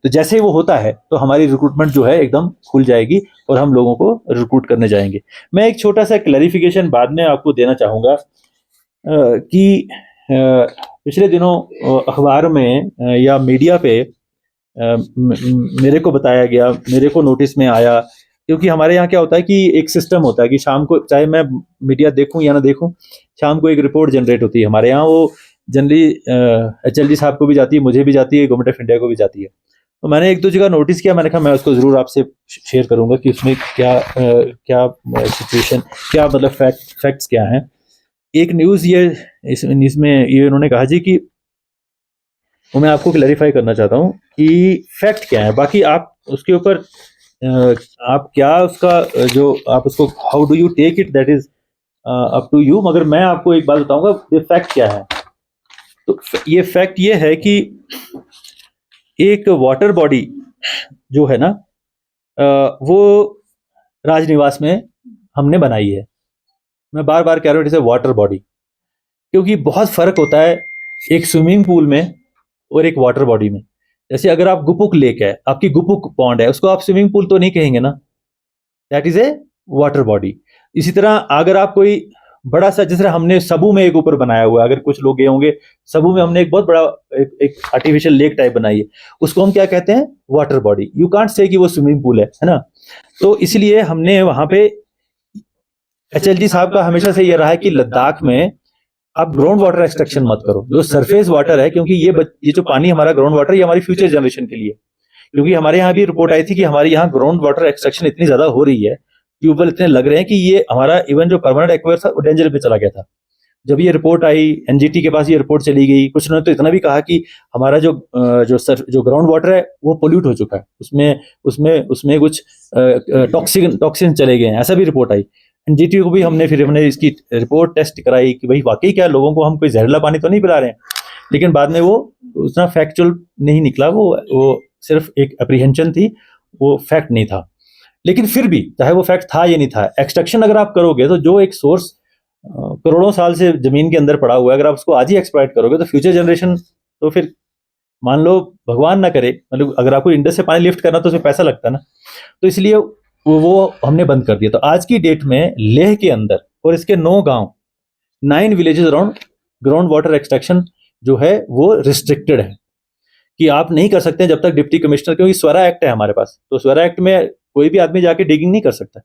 तो जैसे ही वो होता है तो हमारी रिक्रूटमेंट जो है एकदम खुल जाएगी और हम लोगों को रिक्रूट करने जाएंगे। मैं एक छोटा सा क्लैरिफिकेशन बाद में आपको देना चाहूँगा कि पिछले दिनों अखबार में या मीडिया पे मेरे को बताया गया, मेरे को नोटिस में आया, क्योंकि हमारे यहाँ क्या होता है कि एक सिस्टम होता है कि शाम को, चाहे मैं मीडिया देखूं या ना देखूं, शाम को एक रिपोर्ट जनरेट होती है हमारे यहाँ। वो जनरली HLD साहब को भी जाती है, मुझे भी जाती है, गवर्नमेंट ऑफ इंडिया को भी जाती है। तो मैंने एक दो जगह नोटिस किया, मैंने कहा मैं उसको ज़रूर आपसे शेयर करूंगा कि उसमें क्या क्या सिचुएशन, क्या मतलब फैक्ट्स क्या हैं। एक न्यूज़ ये इसमें ये उन्होंने कहा जी कि, वो मैं आपको क्लैरिफाई करना चाहता हूँ कि फैक्ट क्या है, बाकी आप उसके ऊपर आप क्या उसका जो आप उसको how do you take it, that is up to you, मगर मैं आपको एक बात बताऊंगा ये फैक्ट क्या है। तो ये फैक्ट ये है कि एक वाटर बॉडी जो है ना वो राजनिवास में हमने बनाई है। मैं बार बार कह रहा हूँ इसे वाटर बॉडी, क्योंकि बहुत फर्क होता है एक स्विमिंग पूल में और एक वाटर बॉडी में। जैसे अगर आप गुपुक लेक है, आपकी गुपुक पॉन्ड है, उसको आप स्विमिंग पूल तो नहीं कहेंगे ना, that is a water body. इसी तरह अगर आप कोई बड़ा सा, जिस तरह हमने सबू में एक ऊपर बनाया हुआ है, अगर कुछ लोग गए होंगे सबू में, हमने एक बहुत बड़ा एक आर्टिफिशियल लेक टाइप बनाई है, उसको हम क्या कहते हैं, water body. You can't say कि वो स्विमिंग पूल है ना। तो इसलिए हमने वहां पे, HLD साहब का हमेशा से ये रहा है कि लद्दाख में आप ग्राउंड वाटर एक्सट्रैक्शन मत करो, जो सरफेस वाटर है, क्योंकि ये जो पानी हमारा ग्राउंड वाटर, ये हमारी फ्यूचर जनरेशन के लिए, क्योंकि हमारे यहाँ भी रिपोर्ट आई थी कि हमारे यहाँ ग्राउंड वाटर एक्सट्रैक्शन इतनी ज्यादा हो रही है, ट्यूबवेल इतने लग रहे हैं कि ये हमारा इवन जो परमानेंट एक्वायर था वो डेंजर पे चला गया था। जब ये रिपोर्ट आई, NGT के पास ये रिपोर्ट चली गई, कुछ ने तो इतना भी कहा कि हमारा जो ग्राउंड वाटर है वो पोल्यूट हो चुका है, उसमें उसमें उसमें कुछ टॉक्सिन चले गए हैं, ऐसा भी रिपोर्ट आई। NGT को भी हमने इसकी रिपोर्ट टेस्ट कराई कि भाई वाकई क्या लोगों को हम कोई जहरीला पानी तो नहीं पिला रहे हैं, लेकिन बाद में वो उतना फैक्चुअल नहीं निकला, वो सिर्फ एक अप्रीहेंशन थी, वो फैक्ट नहीं था। लेकिन फिर भी चाहे वो फैक्ट था या नहीं था, एक्सट्रैक्शन अगर आप करोगे तो जो एक सोर्स करोड़ों साल से जमीन के अंदर पड़ा हुआ है, अगर आप उसको आज ही एक्सप्लॉइट करोगे तो फ्यूचर जनरेशन, तो फिर मान लो भगवान ना करे, मतलब अगर आपको इंडस से पानी लिफ्ट करना तो उसमें पैसा लगता है ना, तो इसलिए वो हमने बंद कर दिया। तो आज की डेट में लेह के अंदर और इसके 9 गांव, 9 villages around ground water extraction जो है वो रिस्ट्रिक्टेड है, कि आप नहीं कर सकते जब तक डिप्टी कमिश्नर, क्योंकि स्वरा एक्ट है हमारे पास, तो स्वरा एक्ट में कोई भी आदमी जाके डिगिंग नहीं कर सकता।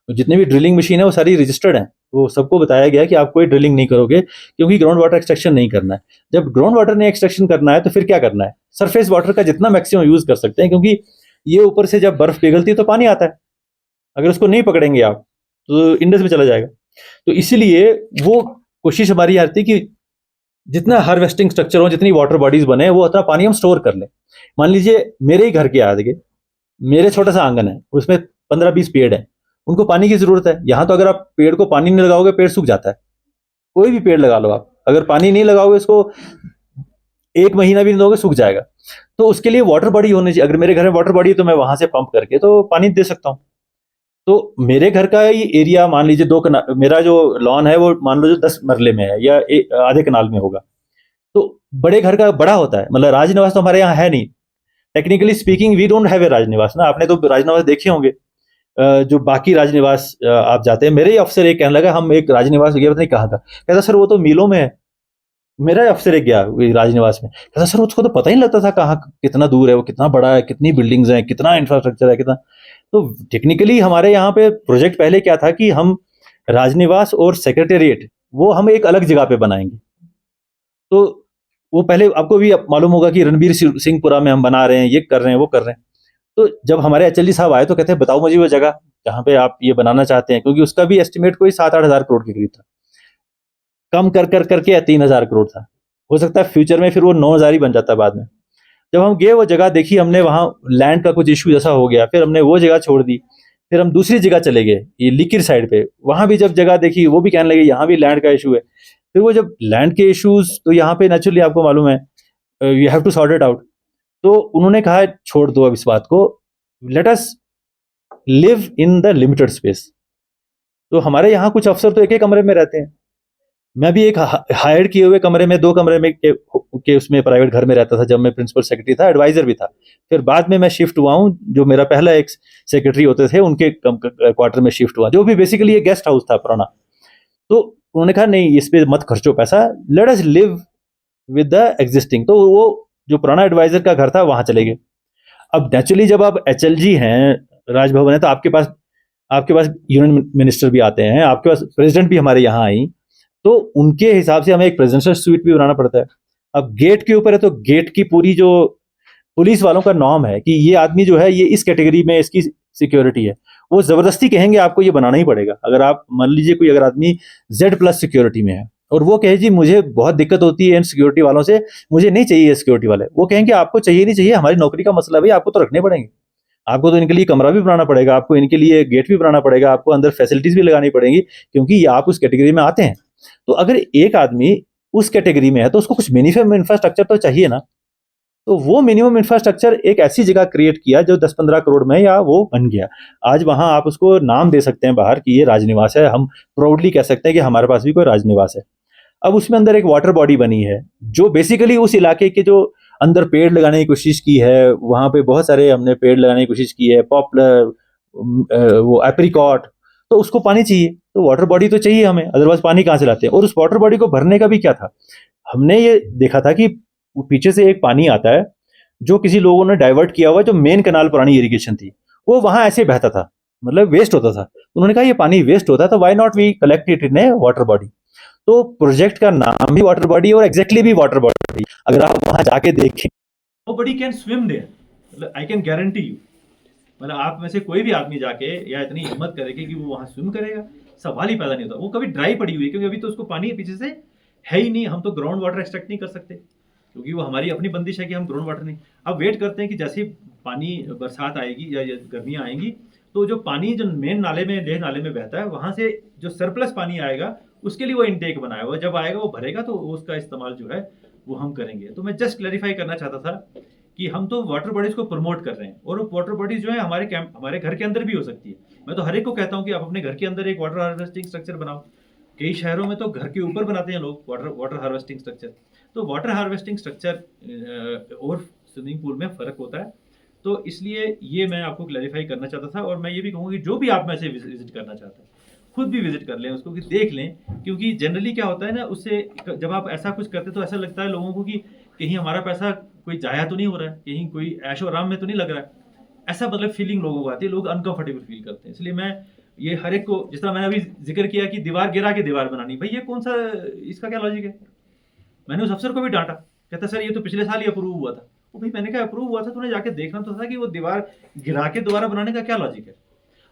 तो जितने भी ड्रिलिंग मशीन है वो सारी रजिस्टर्ड है, वो सबको बताया गया कि आप कोई ड्रिलिंग नहीं करोगे, क्योंकि ग्राउंड वाटर एक्सट्रैक्शन नहीं करना है। जब ग्राउंड वाटर ने एक्सट्रैक्शन करना है तो फिर क्या करना है, सरफेस वाटर का जितना मैक्सिमम यूज कर सकते हैं, क्योंकि ये ऊपर से जब बर्फ पिघलती है तो पानी आता है, अगर उसको नहीं पकड़ेंगे आप तो इंडस में चला जाएगा। तो इसीलिए वो कोशिश हमारी आती है कि जितना हार्वेस्टिंग स्ट्रक्चर हो, जितनी वाटर बॉडीज बने, वो उतना पानी हम स्टोर कर लें। मान लीजिए मेरे ही घर के आगे मेरे छोटा सा आंगन है, उसमें 15-20 पेड़ है, उनको पानी की जरूरत है। यहाँ तो अगर आप पेड़ को पानी नहीं लगाओगे पेड़ सूख जाता है, कोई भी पेड़ लगा लो आप, अगर पानी नहीं लगाओगे इसको 1 महीना भी नहीं दोगे सूख जाएगा। तो उसके लिए वाटर बॉडी होनी चाहिए। अगर मेरे घर में वाटर बॉडी है तो मैं वहां से पंप करके तो पानी दे सकता हूँ। तो मेरे घर का ही एरिया मान लीजिए 2 कनाल, मेरा जो लॉन है वो मान लो जो 10 मरले में है या आधे कनाल में होगा, तो बड़े घर का बड़ा होता है। मतलब राजनिवास तो हमारे यहाँ है नहीं, technically speaking we don't have a Raj Niwas ना। आपने तो राजनिवास देखे होंगे, जो बाकी राजनिवास आप जाते हैं। मेरे ही अफसर एक कहने लगा, हम एक राजनिवास गया, पता नहीं कहाँ था, कहता सर वो तो मीलों में है। मेरा ही अफसर एक गया राजनिवास में, कहता सर उसको तो पता ही नहीं लगता था कहाँ कितना दूर है, वो कितना बड़ा है, कितनी बिल्डिंग्स हैं, कितना इंफ्रास्ट्रक्चर है, कितना। तो टेक्निकली हमारे यहाँ पे प्रोजेक्ट पहले क्या था कि हम राजनिवास और सेक्रेटेरिएट वो हम एक अलग जगह पे बनाएंगे। तो वो पहले आपको भी मालूम होगा कि रणबीर सिंहपुरा में हम बना रहे हैं, ये कर रहे हैं, वो कर रहे हैं। तो जब हमारे HLD साहब आए तो कहते हैं बताओ मुझे वो जगह जहाँ पे आप ये बनाना चाहते हैं, क्योंकि उसका भी एस्टिमेट कोई 7-8 हज़ार करोड़ के करीब था, कम कर कर करके 3,000 करोड़ था। हो सकता है फ्यूचर में फिर वो 9,000 ही बन जाता है बाद में। जब हम गए वो जगह देखी हमने, वहाँ लैंड का कुछ इशू जैसा हो गया, फिर हमने वो जगह छोड़ दी। फिर हम दूसरी जगह चले गए, ये लिकिर साइड पे, वहां भी जब जगह देखी वो भी कहने लगे यहाँ भी लैंड का इशू है। फिर वो जब लैंड के इश्यूज, तो यहाँ पे नेचुरली आपको मालूम है you have to sort it out. तो उन्होंने कहा छोड़ दो अब इस बात को, let us live in the limited space. तो हमारे यहाँ कुछ अफसर तो एक एक कमरे में रहते हैं, मैं भी एक हायर किए हुए कमरे में, 2 कमरे में के उसमें प्राइवेट घर में रहता था जब मैं प्रिंसिपल सेक्रेटरी था, एडवाइजर भी था। फिर बाद में मैं शिफ्ट हुआ हूँ, जो मेरा पहला एक सेक्रेटरी होते थे उनके क्वार्टर में शिफ्ट हुआ, जो भी बेसिकली एक गेस्ट हाउस था पुराना। तो उन्होंने कहा नहीं इस पे मत खर्चो पैसा, late us live with the existing. तो वो जो पुराना एडवाइजर का घर था वहां चले गए। अब नेचुरली जब आप एचएलजी हैं, राजभवन है, तो आपके पास यूनियन मिनिस्टर भी आते हैं, आपके पास प्रेसिडेंट भी हमारे यहाँ आई, तो उनके हिसाब से हमें एक प्रेसिडेंशियल स्वीट भी बनाना पड़ता है। अब गेट के ऊपर है तो गेट की पूरी जो पुलिस वालों का नॉर्म है कि ये आदमी जो है ये इस कैटेगरी में इसकी सिक्योरिटी है, वो जबरदस्ती कहेंगे आपको ये बनाना ही पड़ेगा। अगर आप मान लीजिए कोई अगर आदमी Z+ सिक्योरिटी में है और वो कहे जी मुझे बहुत दिक्कत होती है इन सिक्योरिटी वालों से, मुझे नहीं चाहिए सिक्योरिटी वाले, वो कहेंगे आपको चाहिए नहीं चाहिए, हमारी नौकरी का मसला भाई, आपको तो रखने पड़ेंगे, आपको तो इनके लिए कमरा भी बनाना पड़ेगा, आपको इनके लिए गेट भी बनाना पड़ेगा, आपको अंदर फैसिलिटीज भी लगानी पड़ेंगी, क्योंकि ये आप उस कैटेगरी में आते हैं। तो अगर एक आदमी उस कैटेगरी में है तो उसको कुछ मिनिमम इंफ्रास्ट्रक्चर तो चाहिए ना। तो वो मिनिमम इंफ्रास्ट्रक्चर एक ऐसी जगह क्रिएट किया जो 10-15 करोड़ में या वो बन गया। आज वहां आप उसको नाम दे सकते हैं बाहर कि ये राजनिवास है, हम प्राउडली कह सकते हैं कि हमारे पास भी कोई राजनिवास है। अब उसमें अंदर एक वाटर बॉडी बनी है जो बेसिकली उस इलाके के जो अंदर पेड़ लगाने की कोशिश की है, वहां पे बहुत सारे हमने पेड़ लगाने की कोशिश की है, पॉपुलर, वो एप्रिकॉट, तो उसको पानी चाहिए, तो वाटर बॉडी तो चाहिए हमें, अदरवाइज पानी कहाँ से लाते हैं। और उस वाटर बॉडी को भरने का भी क्या था, हमने ये देखा था कि पीछे से एक पानी आता है जो किसी लोगों ने डाइवर्ट किया हुआ, जो मेन कनाल पुरानी इरिगेशन थी वो वहां ऐसे बहता था, मतलब वेस्ट होता था। उन्होंने कहा ये पानी वेस्ट होता है तो why not we collect it in a water body. तो प्रोजेक्ट का नाम भी वाटर बॉडी और एग्जैक्टली भी वाटर बॉडी, अगर आप वहां जाके देखें, नोबडी कैन स्विम देयर, मतलब आई कैन गारंटी यू, मतलब आप में से कोई भी आदमी जाके या इतनी हिम्मत करेगा कि वो वहां स्विम करेगा, सवाल ही पैदा नहीं होता। वो कभी ड्राई पड़ी हुई है क्योंकि अभी तो उसको पानी पीछे से है ही नहीं, हम तो ग्राउंड वाटर एक्सट्रैक्ट नहीं कर सकते क्योंकि वो हमारी अपनी बंदिश है कि हम ग्राउंड वाटर नहीं। अब वेट करते हैं कि जैसे ही पानी बरसात आएगी या गर्मियाँ आएंगी तो जो पानी जो मेन नाले में, लेह नाले में बहता है, वहां से जो सरप्लस पानी आएगा उसके लिए वो इनटेक बनाया हुआ, जब आएगा वो भरेगा तो उसका इस्तेमाल जो है वो हम करेंगे। तो मैं जस्ट क्लैरिफाई करना चाहता था कि हम तो वाटर बॉडीज को प्रमोट कर रहे हैं और वो वाटर बॉडीज जो है हमारे घर के अंदर भी हो सकती है। मैं तो हर एक को कहता हूँ कि आप अपने घर के अंदर एक वाटर हार्वेस्टिंग स्ट्रक्चर बनाओ। कई शहरों में तो घर के ऊपर बनाते हैं लोग वाटर हार्वेस्टिंग स्ट्रक्चर। तो वाटर हार्वेस्टिंग स्ट्रक्चर और स्विमिंग पूल में फ़र्क होता है। तो इसलिए ये मैं आपको क्लैरिफाई करना चाहता था और मैं ये भी कहूँगा कि जो भी आप में से विजिट करना चाहता है खुद भी विजिट कर लें उसको, कि देख लें, क्योंकि जनरली क्या होता है ना, उससे जब आप ऐसा कुछ करते तो ऐसा लगता है लोगों को कि कहीं हमारा पैसा कोई जाया तो नहीं हो रहा है, कहीं कोई ऐशो आराम में तो नहीं लग रहा है, ऐसा मतलब फीलिंग लोगों को आती है, लोग अनकंफर्टेबल फील करते हैं। इसलिए मैं ये हर एक को, जिस तरह मैंने अभी जिक्र किया कि दीवार गिरा के दीवार बनानी, भाई ये कौन सा, इसका क्या लॉजिक है। मैंने उस अफसर को भी डांटा, कहता सर ये तो पिछले साल ही अप्रूव हुआ था। वो भाई मैंने कहा अप्रूव हुआ था, तूने जाके देखना तो था कि वो दीवार गिरा के दोबारा बनाने का क्या लॉजिक है।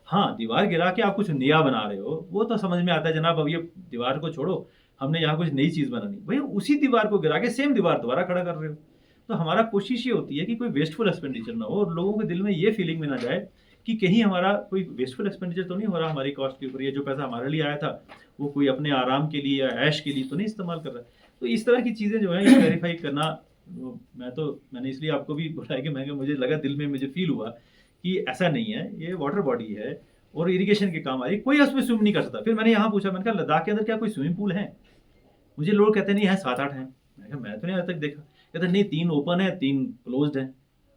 हाँ, दीवार गिरा के आप कुछ नया बना रहे हो वो तो समझ में आता है जनाब, अब ये दीवार को छोड़ो, हमने यहाँ कुछ नई चीज़ बनानी, भाई उसी दीवार को गिरा के सेम दीवार दोबारा खड़ा कर रहे हो। तो हमारा कोशिश ये होती है कि कोई वेस्टफुल एक्सपेंडिचर ना हो और लोगों के दिल में ये फीलिंग में ना जाए कि कहीं हमारा कोई वेस्टफुल एक्सपेंडिचर तो नहीं हो रहा हमारी कॉस्ट के ऊपर, ये जो पैसा हमारे लिए आया था वो कोई अपने आराम के लिए या ऐश के लिए तो नहीं इस्तेमाल कर रहा है। तो इस तरह की चीज़ें जो है ये वेरीफाई करना, मैंने इसलिए आपको भी बताया कि मुझे लगा, दिल में मुझे फील हुआ कि ऐसा नहीं है, ये वाटर बॉडी है और इरिगेशन के काम आ रही, कोई उसमें स्विम नहीं कर सकता। फिर मैंने यहाँ पूछा, मैंने कहा लद्दाख के अंदर क्या कोई स्विमिंग पूल है। मुझे लोग कहते नहीं है, 7-8 हैं। मैंने कहा मैं तो नहीं आज तक देखा। कहते नहीं, 3 ओपन है, 3 क्लोज्ड है।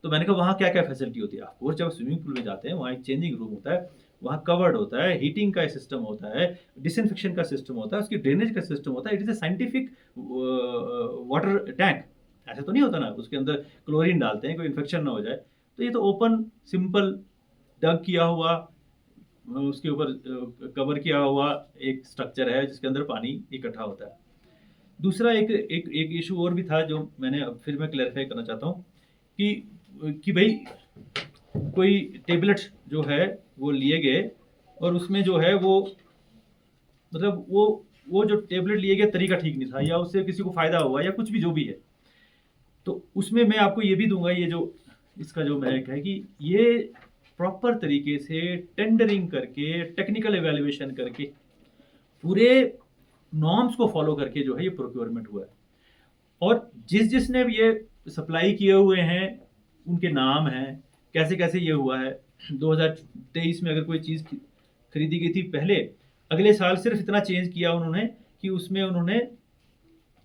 तो मैंने कहा वहाँ क्या क्या फैसिलिटी होती है। ऑफकोर्स जब स्विमिंग पूल में जाते हैं वहाँ एक चेंजिंग रूम होता है, वहाँ कवर्ड होता है, हीटिंग का सिस्टम होता है, डिसइंफेक्शन का सिस्टम होता है, उसकी ड्रेनेज का सिस्टम होता है। It is a scientific water tank. ऐसा तो नहीं होता ना उसके अंदर क्लोरीन डालते हैं कोई इन्फेक्शन ना हो जाए। तो ये तो ओपन सिंपल डग किया हुआ, उसके ऊपर कवर किया हुआ एक स्ट्रक्चर है जिसके अंदर पानी इकट्ठा होता है। दूसरा एक एक एक इशू और भी था जो मैंने अब फिर मैं क्लैरिफाई करना चाहता हूँ कि भाई कोई टेबलेट जो है वो लिए गए और उसमें जो है वो मतलब वो जो टेबलेट लिए गए तरीका ठीक नहीं था या उससे किसी को फ़ायदा हुआ या कुछ भी जो भी है। तो उसमें मैं आपको ये भी दूंगा, ये जो इसका जो मैं है कि ये प्रॉपर तरीके से टेंडरिंग करके, टेक्निकल एवेल्युएशन करके, पूरे नॉर्म्स को फॉलो करके जो है ये प्रोक्योरमेंट हुआ है। और जिसने भी ये सप्लाई किए हुए हैं उनके नाम हैं, कैसे कैसे ये हुआ है। 2023 में अगर कोई चीज़ खरीदी गई थी पहले, अगले साल सिर्फ इतना चेंज किया उन्होंने कि उसमें उन्होंने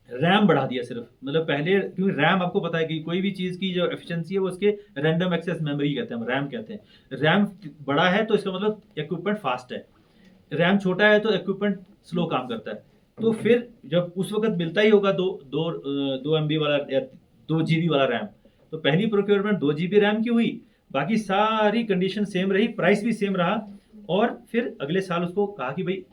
रैम बढ़ा दिया सिर्फ। मतलब पहले, क्योंकि रैम आपको पता है कि कोई भी चीज़ की जो एफिशिएंसी है वो उसके रैंडम एक्सेस मेमोरी कहते हैं, हम रैम कहते हैं। रैम बड़ा है तो इसका मतलब इक्विपमेंट फास्ट है, रैम छोटा है तो इक्विपमेंट स्लो काम करता है। तो फिर जब उस वक्त मिलता ही होगा दो MB वाला या 2 GB वाला रैम, तो पहली प्रोक्योरमेंट 2 GB रैम की हुई, बाकी सारी कंडीशन सेम रही, प्राइस भी सेम रहा। और फिर अगले साल उसको कहा कि भाई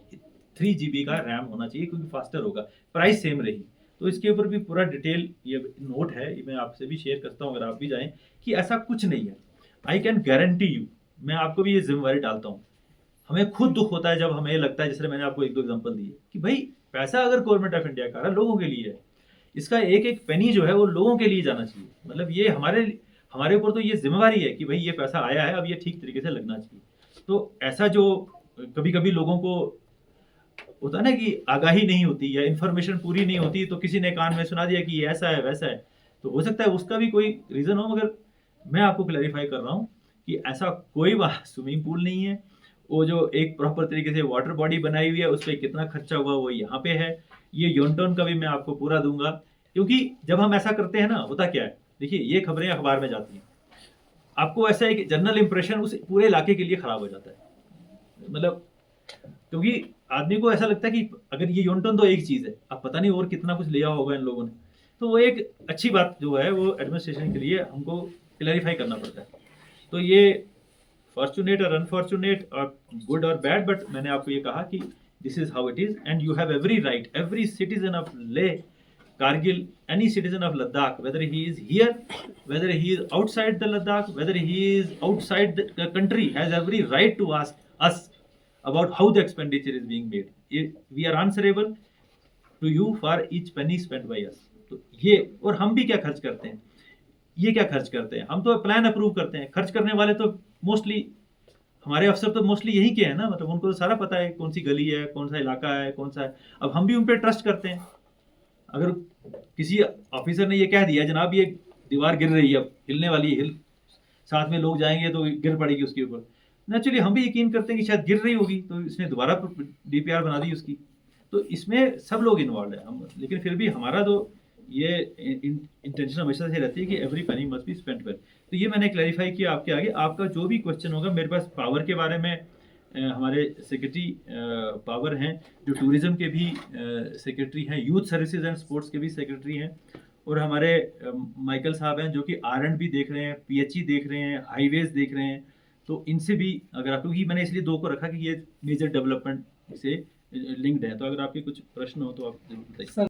3 GB का रैम होना चाहिए क्योंकि फास्टर होगा, प्राइस सेम रही। तो इसके ऊपर भी पूरा डिटेल ये नोट है, ये मैं आपसे भी शेयर करता हूँ अगर आप भी जाएं, कि ऐसा कुछ नहीं है। आई कैन गारंटी यू, मैं आपको भी ये जिम्मेवारी डालता हूँ। हमें खुद दुख होता है जब हमें लगता है, जैसे मैंने आपको 1-2 एग्जांपल दिए, कि भाई पैसा अगर गवर्नमेंट ऑफ इंडिया का है, लोगों के लिए है, इसका एक एक पेनी जो है वो लोगों के लिए जाना चाहिए। मतलब ये हमारे ऊपर तो ये जिम्मेवारी है कि भाई ये पैसा आया है, अब ये ठीक तरीके से लगना चाहिए। तो ऐसा जो कभी कभी लोगों को होता है ना कि आगाही नहीं होती या इन्फॉर्मेशन पूरी नहीं होती, तो किसी ने कान में सुना दिया कि ये ऐसा है वैसा है, तो हो सकता है उसका भी कोई रीज़न हो। मगर मैं आपको क्लैरिफाई कर रहा हूँ कि ऐसा कोई स्विमिंग पूल नहीं है। वो जो एक प्रॉपर तरीके से वाटर बॉडी बनाई हुई है, उस पर कितना खर्चा हुआ वो यहाँ पे है। ये योनटोन का भी मैं आपको पूरा दूंगा, क्योंकि जब हम ऐसा करते हैं ना, होता क्या है, देखिए ये खबरें अखबार में जाती हैं, आपको ऐसा है कि जनरल इंप्रेशन उस पूरे इलाके के लिए खराब हो जाता है। मतलब क्योंकि आदमी को ऐसा लगता है कि अगर ये योनटोन तो एक चीज़ है, अब पता नहीं और कितना कुछ लिया होगा इन लोगों ने। तो वो एक अच्छी बात जो है वो एडमिनिस्ट्रेशन के लिए हमको क्लैरिफाई करना पड़ता है। तो ये फॉर्चुनेट और अनफॉर्चुनेट और गुड और बैड, बट मैंने आपको ये कहा कि this is how it is, and you have every right, every citizen of Leh, Kargil, any citizen of Ladakh, whether he is here, whether he is outside the Ladakh, whether he is outside the country, has every right to ask us about how the expenditure is being made. We are answerable to you for each penny spent by us. तो ये, और हम भी क्या खर्च करते हैं, ये क्या खर्च करते हैं, हम तो प्लान अप्रूव करते हैं। खर्च करने वाले तो मोस्टली हमारे अफसर तो मोस्टली यही के हैं ना, मतलब उनको तो सारा पता है कौन सी गली है, कौन सा इलाका है, कौन सा है। अब हम भी उन पर ट्रस्ट करते हैं। अगर किसी ऑफिसर ने ये कह दिया जनाब ये दीवार गिर रही है, अब हिलने वाली है, साथ में लोग जाएंगे तो गिर पड़ेगी उसके ऊपर, नेचुरली हम भी यकीन करते हैं कि शायद गिर रही होगी, तो इसने दोबारा DPR बना दी उसकी। तो इसमें सब लोग इन्वॉल्व है हम, लेकिन फिर भी हमारा तो ये इंटेंशन हमेशा से रहती है कि every penny must be spent well. तो ये मैंने क्लैरिफाई किया आपके आगे। आपका जो भी क्वेश्चन होगा, मेरे पास पावर के बारे में हमारे सेक्रेटरी पावर हैं, जो टूरिज्म के भी सेक्रेटरी हैं, यूथ सर्विसेज एंड स्पोर्ट्स के भी सेक्रेटरी हैं, और हमारे माइकल साहब हैं जो कि R&B देख रहे हैं, PHE देख रहे हैं, हाईवेज देख रहे हैं। तो इनसे भी अगर आप, क्योंकि मैंने इसलिए 2 को रखा कि ये मेजर डेवलपमेंट से लिंक्ड है, तो अगर आपके कुछ प्रश्न हो तो आप जरूर बताइए।